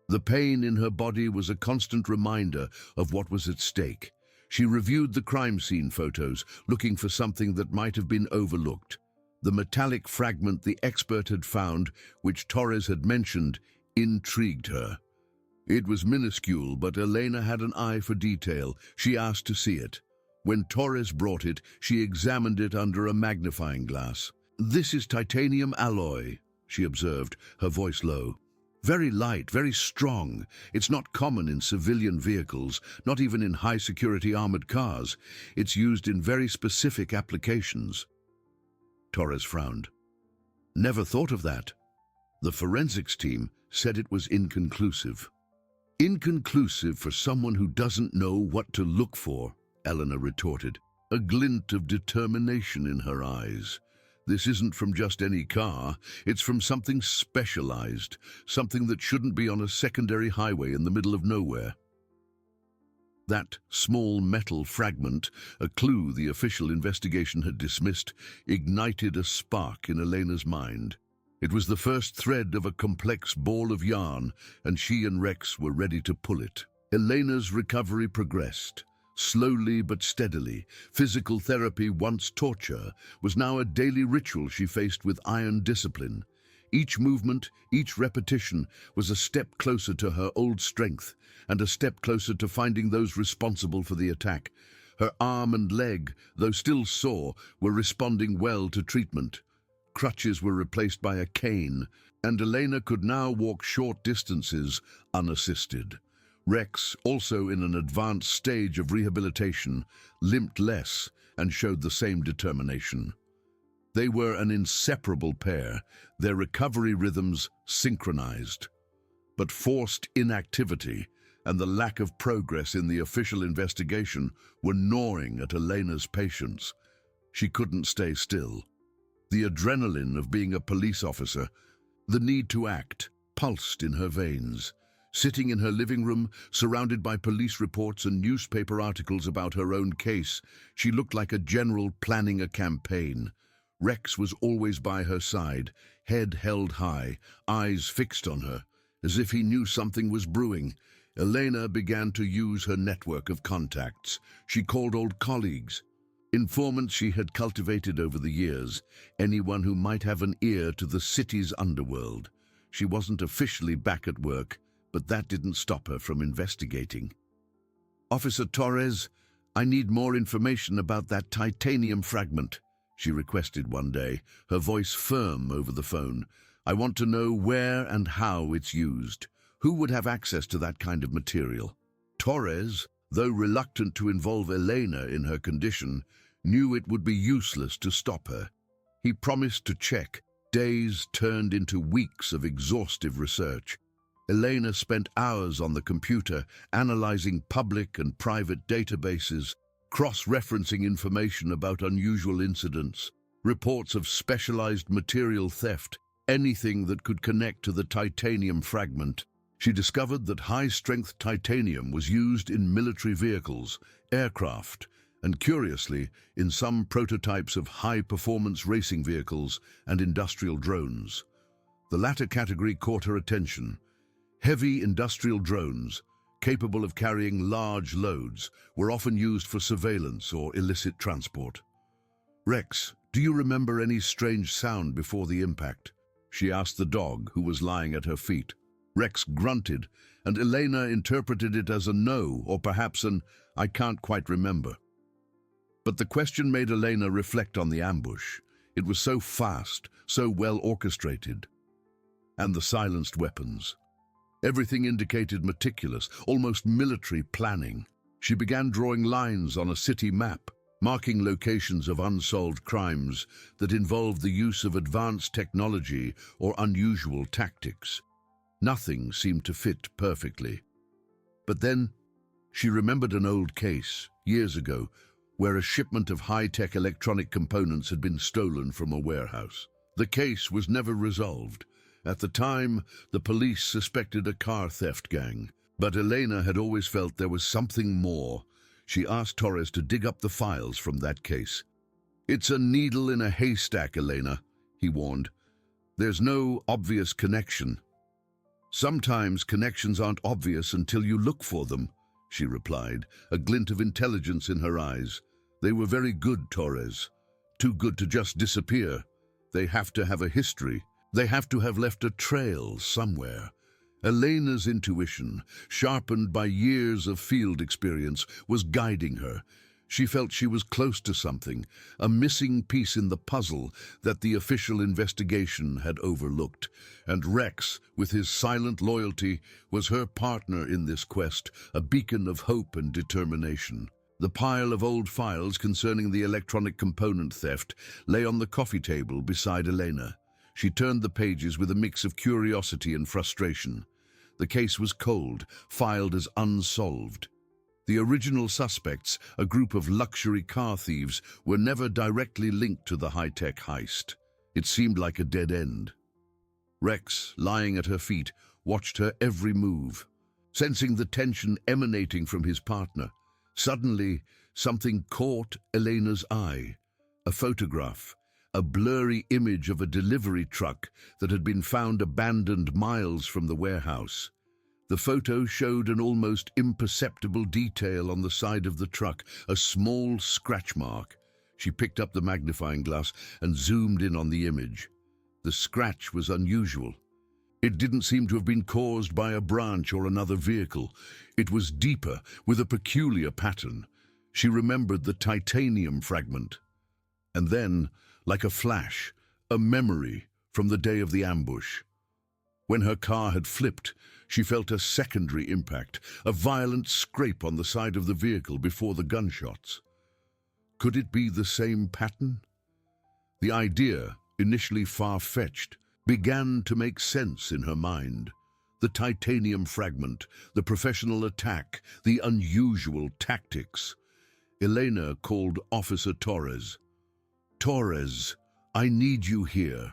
The pain in her body was a constant reminder of what was at stake. She reviewed the crime scene photos, looking for something that might have been overlooked. The metallic fragment the expert had found, which Torres had mentioned, intrigued her. It was minuscule, but Elena had an eye for detail. She asked to see it. When Torres brought it, she examined it under a magnifying glass. "This is titanium alloy," she observed, her voice low. "Very light, very strong. It's not common in civilian vehicles, not even in high-security armored cars. It's used in very specific applications." Torres frowned. "Never thought of that." The forensics team said it was inconclusive. "Inconclusive for someone who doesn't know what to look for," Elena retorted, a glint of determination in her eyes. "This isn't from just any car. It's from something specialized, something that shouldn't be on a secondary highway in the middle of nowhere." That small metal fragment, a clue the official investigation had dismissed, ignited a spark in Elena's mind. It was the first thread of a complex ball of yarn, and she and Rex were ready to pull it. Elena's recovery progressed. Slowly but steadily, physical therapy, once torture, was now a daily ritual she faced with iron discipline. Each movement, each repetition, was a step closer to her old strength, and a step closer to finding those responsible for the attack. Her arm and leg, though still sore, were responding well to treatment. Crutches were replaced by a cane, and Elena could now walk short distances unassisted. Rex, also in an advanced stage of rehabilitation, limped less and showed the same determination. They were an inseparable pair, their recovery rhythms synchronized. But forced inactivity and the lack of progress in the official investigation were gnawing at Elena's patience. She couldn't stay still. The adrenaline of being a police officer, the need to act, pulsed in her veins. Sitting in her living room, surrounded by police reports and newspaper articles about her own case, she looked like a general planning a campaign. Rex was always by her side, head held high, eyes fixed on her, as if he knew something was brewing. Elena began to use her network of contacts. She called old colleagues, informants she had cultivated over the years, anyone who might have an ear to the city's underworld. She wasn't officially back at work, but that didn't stop her from investigating. "Officer Torres, I need more information about that titanium fragment," she requested one day, her voice firm over the phone. "I want to know where and how it's used. Who would have access to that kind of material?" "Torres, though reluctant to involve Elena in her condition, knew it would be useless to stop her. He promised to check. Days turned into weeks of exhaustive research. Elena spent hours on the computer, analyzing public and private databases, cross-referencing information about unusual incidents, reports of specialized material theft, anything that could connect to the titanium fragment. She discovered that high-strength titanium was used in military vehicles, aircraft, and curiously, in some prototypes of high-performance racing vehicles and industrial drones. The latter category caught her attention. Heavy industrial drones, capable of carrying large loads, were often used for surveillance or illicit transport. "Rex, do you remember any strange sound before the impact?" she asked the dog, who was lying at her feet. Rex grunted, and Elena interpreted it as a no, or perhaps an "I can't quite remember." But the question made Elena reflect on the ambush. It was so fast, so well orchestrated. And the silenced weapons. Everything indicated meticulous, almost military planning. She began drawing lines on a city map, marking locations of unsolved crimes that involved the use of advanced technology or unusual tactics. Nothing seemed to fit perfectly. But then she remembered an old case, years ago, where a shipment of high-tech electronic components had been stolen from a warehouse. The case was never resolved. At the time, the police suspected a car theft gang, but Elena had always felt there was something more. She asked Torres to dig up the files from that case. "It's a needle in a haystack, Elena," he warned. "There's no obvious connection." "Sometimes connections aren't obvious until you look for them," she replied, a glint of intelligence in her eyes. "They were very good, Torres. Too good to just disappear. They have to have a history. They have to have left a trail somewhere." Elena's intuition, sharpened by years of field experience, was guiding her. She felt she was close to something, a missing piece in the puzzle that the official investigation had overlooked. And Rex, with his silent loyalty, was her partner in this quest, a beacon of hope and determination. The pile of old files concerning the electronic component theft lay on the coffee table beside Elena. She turned the pages with a mix of curiosity and frustration. The case was cold, filed as unsolved. The original suspects, a group of luxury car thieves, were never directly linked to the high-tech heist. It seemed like a dead end. Rex, lying at her feet, watched her every move, sensing the tension emanating from his partner. Suddenly, something caught Elena's eye. A photograph. A blurry image of a delivery truck that had been found abandoned miles from the warehouse. The photo showed an almost imperceptible detail on the side of the truck, a small scratch mark. She picked up the magnifying glass and zoomed in on the image. The scratch was unusual. It didn't seem to have been caused by a branch or another vehicle. It was deeper, with a peculiar pattern. She remembered the titanium fragment. And then, like a flash, a memory from the day of the ambush. When her car had flipped, she felt a secondary impact, a violent scrape on the side of the vehicle before the gunshots. Could it be the same pattern? The idea, initially far-fetched, began to make sense in her mind. The titanium fragment, the professional attack, the unusual tactics. Elena called Officer Torres. "Torres, I need you here.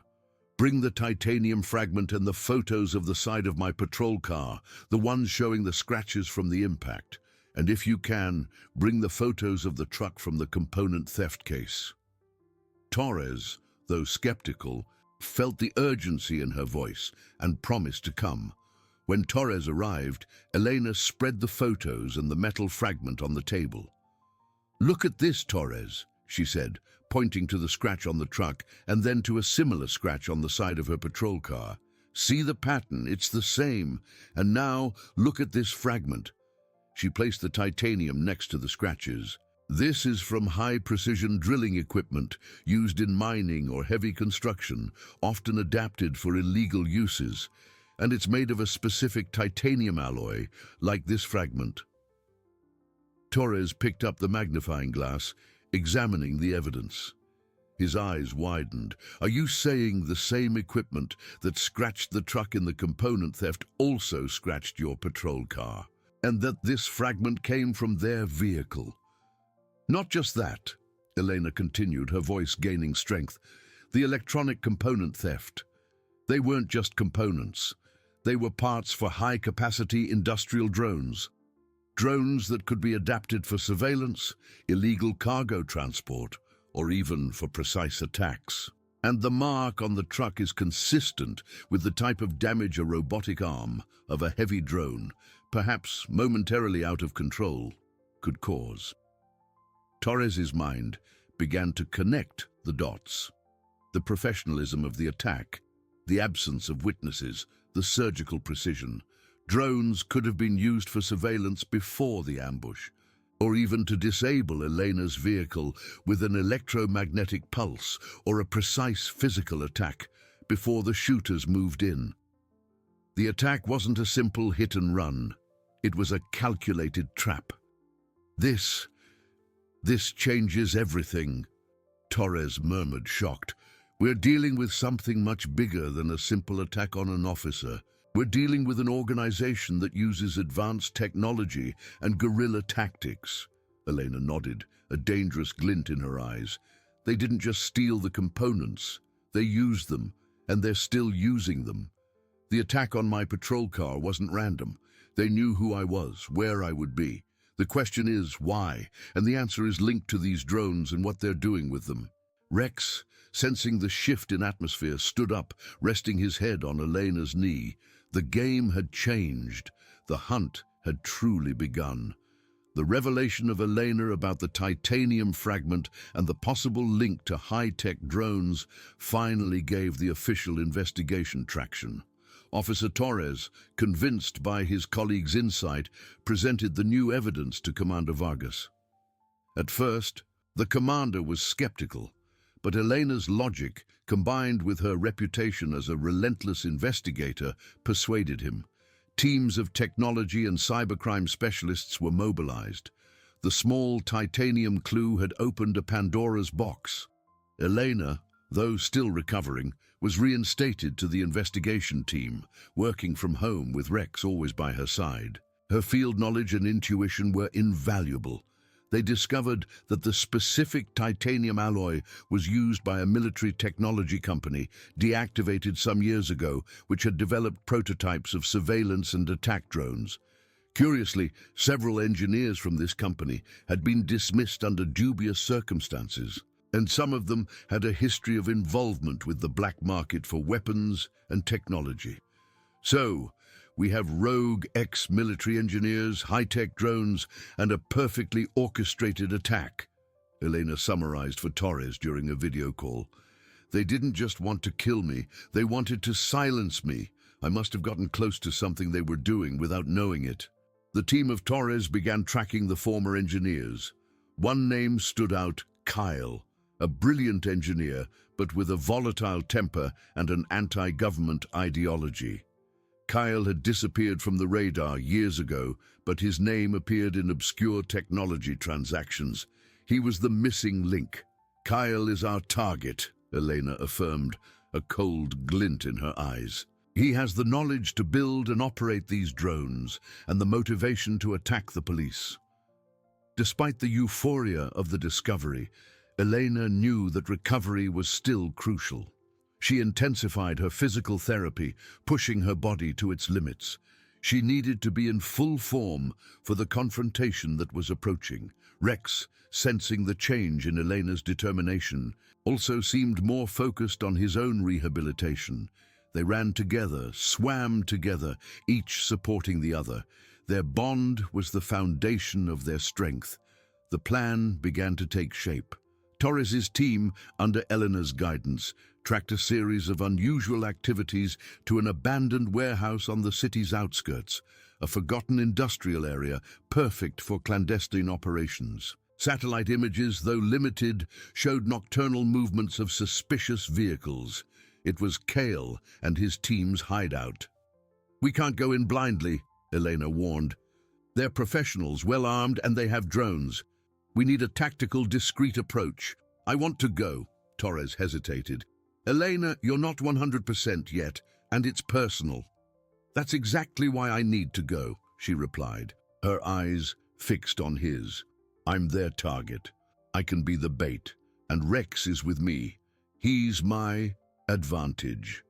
Bring the titanium fragment and the photos of the side of my patrol car, the ones showing the scratches from the impact. And if you can, bring the photos of the truck from the component theft case." Torres, though skeptical, felt the urgency in her voice and promised to come. When Torres arrived, Elena spread the photos and the metal fragment on the table. "Look at this, Torres," she said, pointing to the scratch on the truck and then to a similar scratch on the side of her patrol car. "See the pattern, it's the same. And now, look at this fragment." She placed the titanium next to the scratches. "This is from high-precision drilling equipment used in mining or heavy construction, often adapted for illegal uses. And it's made of a specific titanium alloy, like this fragment." Torres picked up the magnifying glass, examining the evidence. His eyes widened. "Are you saying the same equipment that scratched the truck in the component theft also scratched your patrol car? And that this fragment came from their vehicle?" "Not just that," Elena continued, her voice gaining strength. "The electronic component theft. They weren't just components. They were parts for high-capacity industrial drones. Drones that could be adapted for surveillance, illegal cargo transport, or even for precise attacks. And the mark on the truck is consistent with the type of damage a robotic arm of a heavy drone, perhaps momentarily out of control, could cause." Torres's mind began to connect the dots. The professionalism of the attack, the absence of witnesses, the surgical precision. Drones could have been used for surveillance before the ambush, or even to disable Elena's vehicle with an electromagnetic pulse or a precise physical attack before the shooters moved in. The attack wasn't a simple hit and run. It was a calculated trap. This changes everything," Torres murmured, shocked. "We're dealing with something much bigger than a simple attack on an officer. We're dealing with an organization that uses advanced technology and guerrilla tactics." Elena nodded, a dangerous glint in her eyes. "They didn't just steal the components. They used them, and they're still using them. The attack on my patrol car wasn't random. They knew who I was, where I would be. The question is, why? And the answer is linked to these drones and what they're doing with them." Rex, sensing the shift in atmosphere, stood up, resting his head on Elena's knee. The game had changed. The hunt had truly begun. The revelation of Elena about the titanium fragment and the possible link to high-tech drones finally gave the official investigation traction. Officer Torres, convinced by his colleague's insight, presented the new evidence to Commander Vargas. At first, the commander was skeptical, but Elena's logic, combined with her reputation as a relentless investigator, persuaded him. Teams of technology and cybercrime specialists were mobilized. The small titanium clue had opened a Pandora's box. Elena, though still recovering, was reinstated to the investigation team, working from home with Rex always by her side. Her field knowledge and intuition were invaluable. They discovered that the specific titanium alloy was used by a military technology company deactivated some years ago, which had developed prototypes of surveillance and attack drones. Curiously, several engineers from this company had been dismissed under dubious circumstances, and some of them had a history of involvement with the black market for weapons and technology. So, we have rogue ex-military engineers, high-tech drones, and a perfectly orchestrated attack, Elena summarized for Torres during a video call. "They didn't just want to kill me, they wanted to silence me. I must have gotten close to something they were doing without knowing it." The team of Torres began tracking the former engineers. One name stood out, Kyle, a brilliant engineer, but with a volatile temper and an anti-government ideology. Kyle had disappeared from the radar years ago, but his name appeared in obscure technology transactions. He was the missing link. "Kyle is our target," Elena affirmed, a cold glint in her eyes. "He has the knowledge to build and operate these drones, and the motivation to attack the police." Despite the euphoria of the discovery, Elena knew that recovery was still crucial. She intensified her physical therapy, pushing her body to its limits. She needed to be in full form for the confrontation that was approaching. Rex, sensing the change in Elena's determination, also seemed more focused on his own rehabilitation. They ran together, swam together, each supporting the other. Their bond was the foundation of their strength. The plan began to take shape. Torres's team, under Elena's guidance, tracked a series of unusual activities to an abandoned warehouse on the city's outskirts, a forgotten industrial area perfect for clandestine operations. Satellite images, though limited, showed nocturnal movements of suspicious vehicles. It was Kale and his team's hideout. "We can't go in blindly," Elena warned. They're professionals, well-armed, and they have drones. We need a tactical, discreet approach. I want to go. Torres hesitated. Elena, you're not 100% yet, and it's personal. That's exactly why I need to go, she replied, her eyes fixed on his. I'm their target. I can be the bait, and Rex is with me. He's my advantage.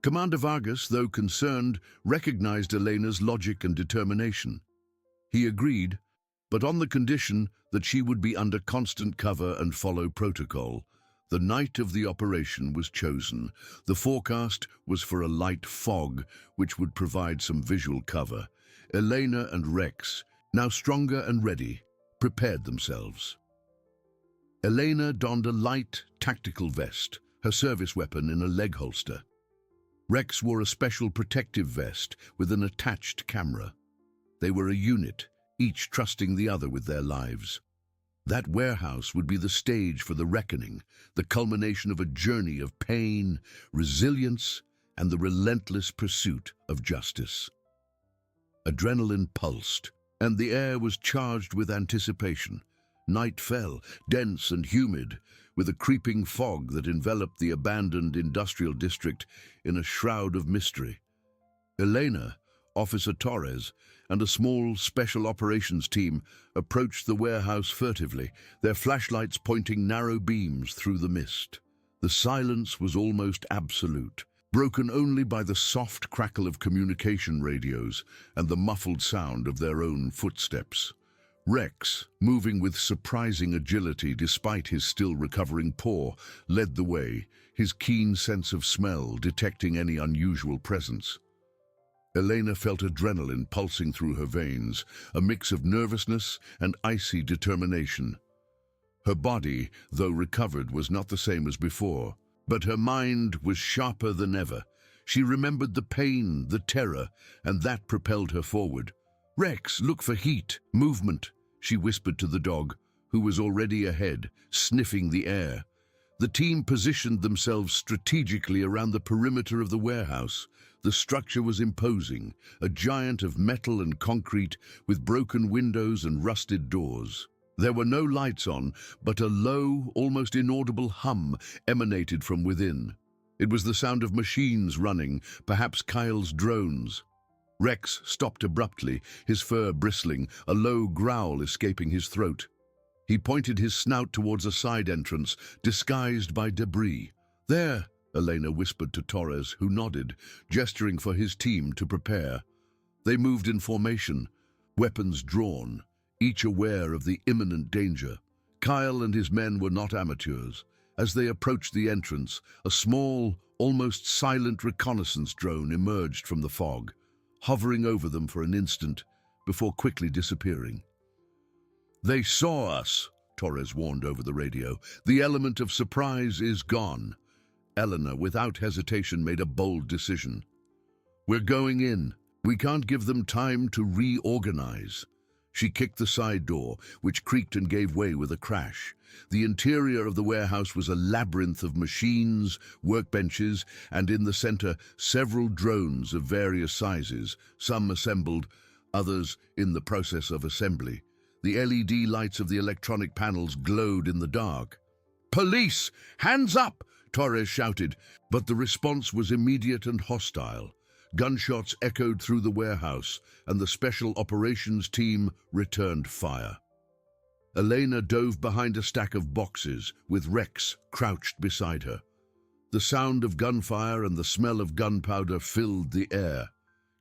Commander Vargas, though concerned, recognized Elena's logic and determination. He agreed, but on the condition that she would be under constant cover and follow protocol. The night of the operation was chosen. The forecast was for a light fog, which would provide some visual cover. Elena and Rex, now stronger and ready, prepared themselves. Elena donned a light, tactical vest, her service weapon in a leg holster. Rex wore a special protective vest with an attached camera. They were a unit, each trusting the other with their lives. That warehouse would be the stage for the reckoning, the culmination of a journey of pain, resilience, and the relentless pursuit of justice. Adrenaline pulsed, and the air was charged with anticipation. Night fell, dense and humid, with a creeping fog that enveloped the abandoned industrial district in a shroud of mystery. Elena, Officer Torres, and a small special operations team approached the warehouse furtively, their flashlights pointing narrow beams through the mist. The silence was almost absolute, broken only by the soft crackle of communication radios and the muffled sound of their own footsteps. Rex, moving with surprising agility despite his still recovering paw, led the way, his keen sense of smell detecting any unusual presence. Elena felt adrenaline pulsing through her veins, a mix of nervousness and icy determination. Her body, though recovered, was not the same as before, but her mind was sharper than ever. She remembered the pain, the terror, and that propelled her forward. "Rex, look for heat, movement," she whispered to the dog, who was already ahead, sniffing the air. The team positioned themselves strategically around the perimeter of the warehouse. The structure was imposing, a giant of metal and concrete with broken windows and rusted doors. There were no lights on, but a low, almost inaudible hum emanated from within. It was the sound of machines running, perhaps Kyle's drones. Rex stopped abruptly, his fur bristling, a low growl escaping his throat. He pointed his snout towards a side entrance, disguised by debris. "There," Elena whispered to Torres, who nodded, gesturing for his team to prepare. They moved in formation, weapons drawn, each aware of the imminent danger. Kyle and his men were not amateurs. As they approached the entrance, a small, almost silent reconnaissance drone emerged from the fog, hovering over them for an instant before quickly disappearing. "They saw us," Torres warned over the radio. "The element of surprise is gone." Elena, without hesitation, made a bold decision. "We're going in. We can't give them time to reorganize." She kicked the side door, which creaked and gave way with a crash. The interior of the warehouse was a labyrinth of machines, workbenches, and in the center, several drones of various sizes, some assembled, others in the process of assembly. The LED lights of the electronic panels glowed in the dark. "Police! Hands up!" Torres shouted, but the response was immediate and hostile. Gunshots echoed through the warehouse, and the special operations team returned fire. Elena dove behind a stack of boxes, with Rex crouched beside her. The sound of gunfire and the smell of gunpowder filled the air.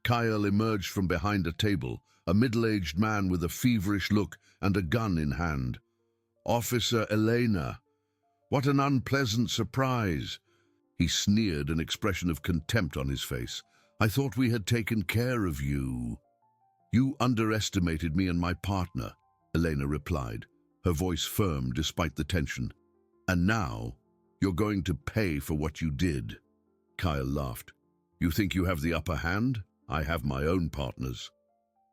Kyle emerged from behind a table, a middle-aged man with a feverish look and a gun in hand. "Officer Elena, what an unpleasant surprise!" He sneered, an expression of contempt on his face. "I thought we had taken care of you." "You underestimated me and my partner," Elena replied, her voice firm despite the tension. "And now, you're going to pay for what you did." Kyle laughed. "You think you have the upper hand? I have my own partners."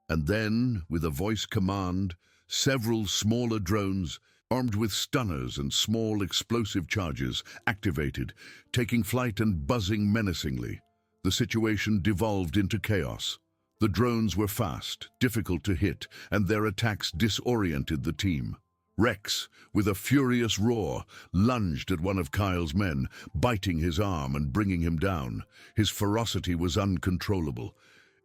And then, with a voice command, several smaller drones, armed with stunners and small explosive charges, activated, taking flight and buzzing menacingly. The situation devolved into chaos. The drones were fast, difficult to hit, and their attacks disoriented the team. Rex, with a furious roar, lunged at one of Kyle's men, biting his arm and bringing him down. His ferocity was uncontrollable.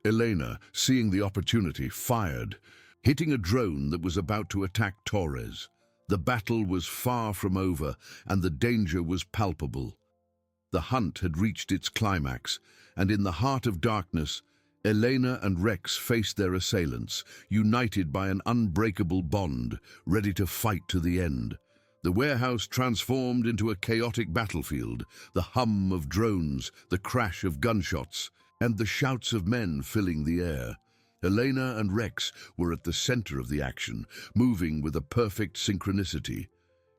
Elena, seeing the opportunity, fired, hitting a drone that was about to attack Torres. The battle was far from over, and the danger was palpable. The hunt had reached its climax, and in the heart of darkness, Elena and Rex faced their assailants, united by an unbreakable bond, ready to fight to the end. The warehouse transformed into a chaotic battlefield, the hum of drones, the crash of gunshots, and the shouts of men filling the air. Elena and Rex were at the center of the action, moving with a perfect synchronicity.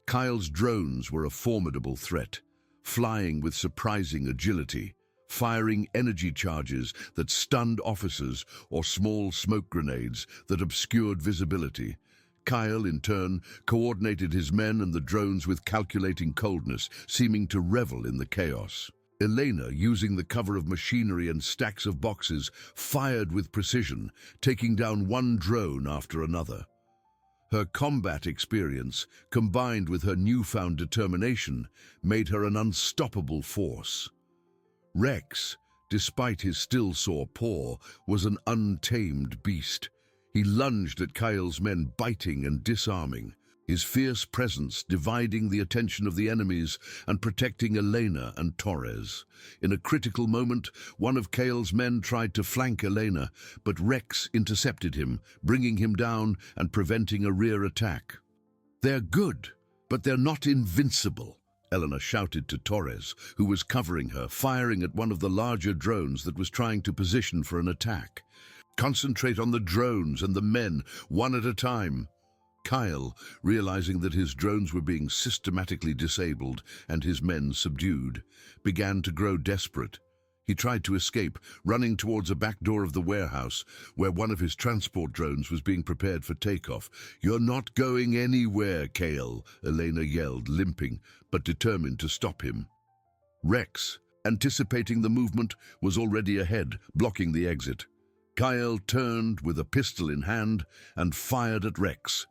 Kyle's drones were a formidable threat, flying with surprising agility, firing energy charges that stunned officers or small smoke grenades that obscured visibility. Kyle, in turn, coordinated his men and the drones with calculating coldness, seeming to revel in the chaos. Elena, using the cover of machinery and stacks of boxes, fired with precision, taking down one drone after another. Her combat experience, combined with her newfound determination, made her an unstoppable force. Rex, despite his still sore paw, was an untamed beast. He lunged at Kyle's men, biting and disarming, his fierce presence dividing the attention of the enemies and protecting Elena and Torres. In a critical moment, one of Kyle's men tried to flank Elena, but Rex intercepted him, bringing him down and preventing a rear attack. "They're good, but they're not invincible," Elena shouted to Torres, who was covering her, firing at one of the larger drones that was trying to position for an attack. "Concentrate on the drones and the men, one at a time." Kyle, realizing that his drones were being systematically disabled and his men subdued, began to grow desperate. He tried to escape, running towards a back door of the warehouse, where one of his transport drones was being prepared for takeoff. "You're not going anywhere, Kyle," Elena yelled, limping, but determined to stop him. Rex, anticipating the movement, was already ahead, blocking the exit. Kyle turned with a pistol in hand and fired at Rex.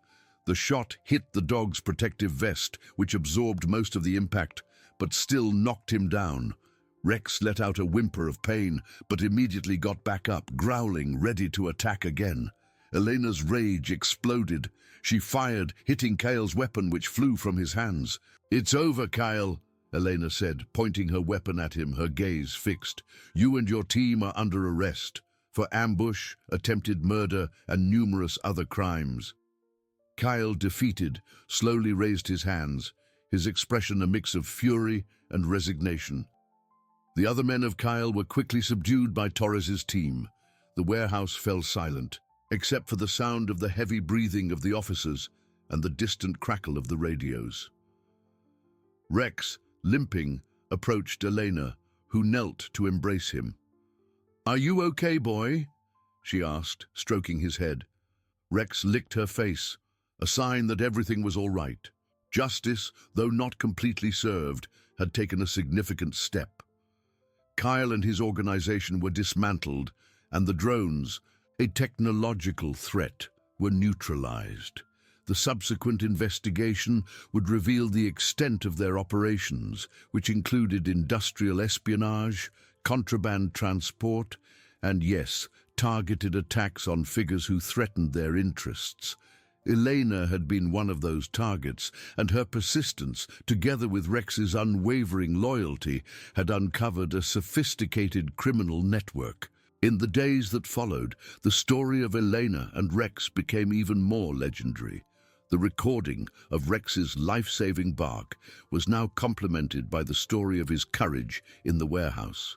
The shot hit the dog's protective vest, which absorbed most of the impact, but still knocked him down. Rex let out a whimper of pain, but immediately got back up, growling, ready to attack again. Elena's rage exploded. She fired, hitting Kyle's weapon, which flew from his hands. "It's over, Kyle," Elena said, pointing her weapon at him, her gaze fixed. "You and your team are under arrest for ambush, attempted murder, and numerous other crimes." Kyle, defeated, slowly raised his hands, his expression a mix of fury and resignation. The other men of Kyle were quickly subdued by Torres's team. The warehouse fell silent, except for the sound of the heavy breathing of the officers and the distant crackle of the radios. Rex, limping, approached Elena, who knelt to embrace him. "Are you okay, boy?" she asked, stroking his head. Rex licked her face, a sign that everything was all right. Justice, though not completely served, had taken a significant step. Kyle and his organization were dismantled, and the drones, a technological threat, were neutralized. The subsequent investigation would reveal the extent of their operations, which included industrial espionage, contraband transport, and yes, targeted attacks on figures who threatened their interests. Elena had been one of those targets, and her persistence, together with Rex's unwavering loyalty, had uncovered a sophisticated criminal network. In the days that followed, the story of Elena and Rex became even more legendary. The recording of Rex's life-saving bark was now complemented by the story of his courage in the warehouse.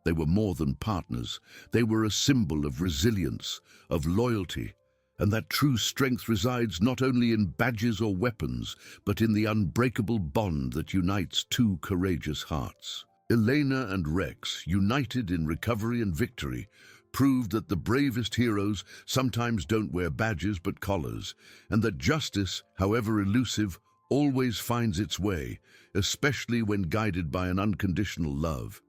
They were more than partners. They were a symbol of resilience, of loyalty, and that true strength resides not only in badges or weapons, but in the unbreakable bond that unites two courageous hearts. Elena and Rex, united in recovery and victory, proved that the bravest heroes sometimes don't wear badges but collars, and that justice, however elusive, always finds its way, especially when guided by an unconditional love.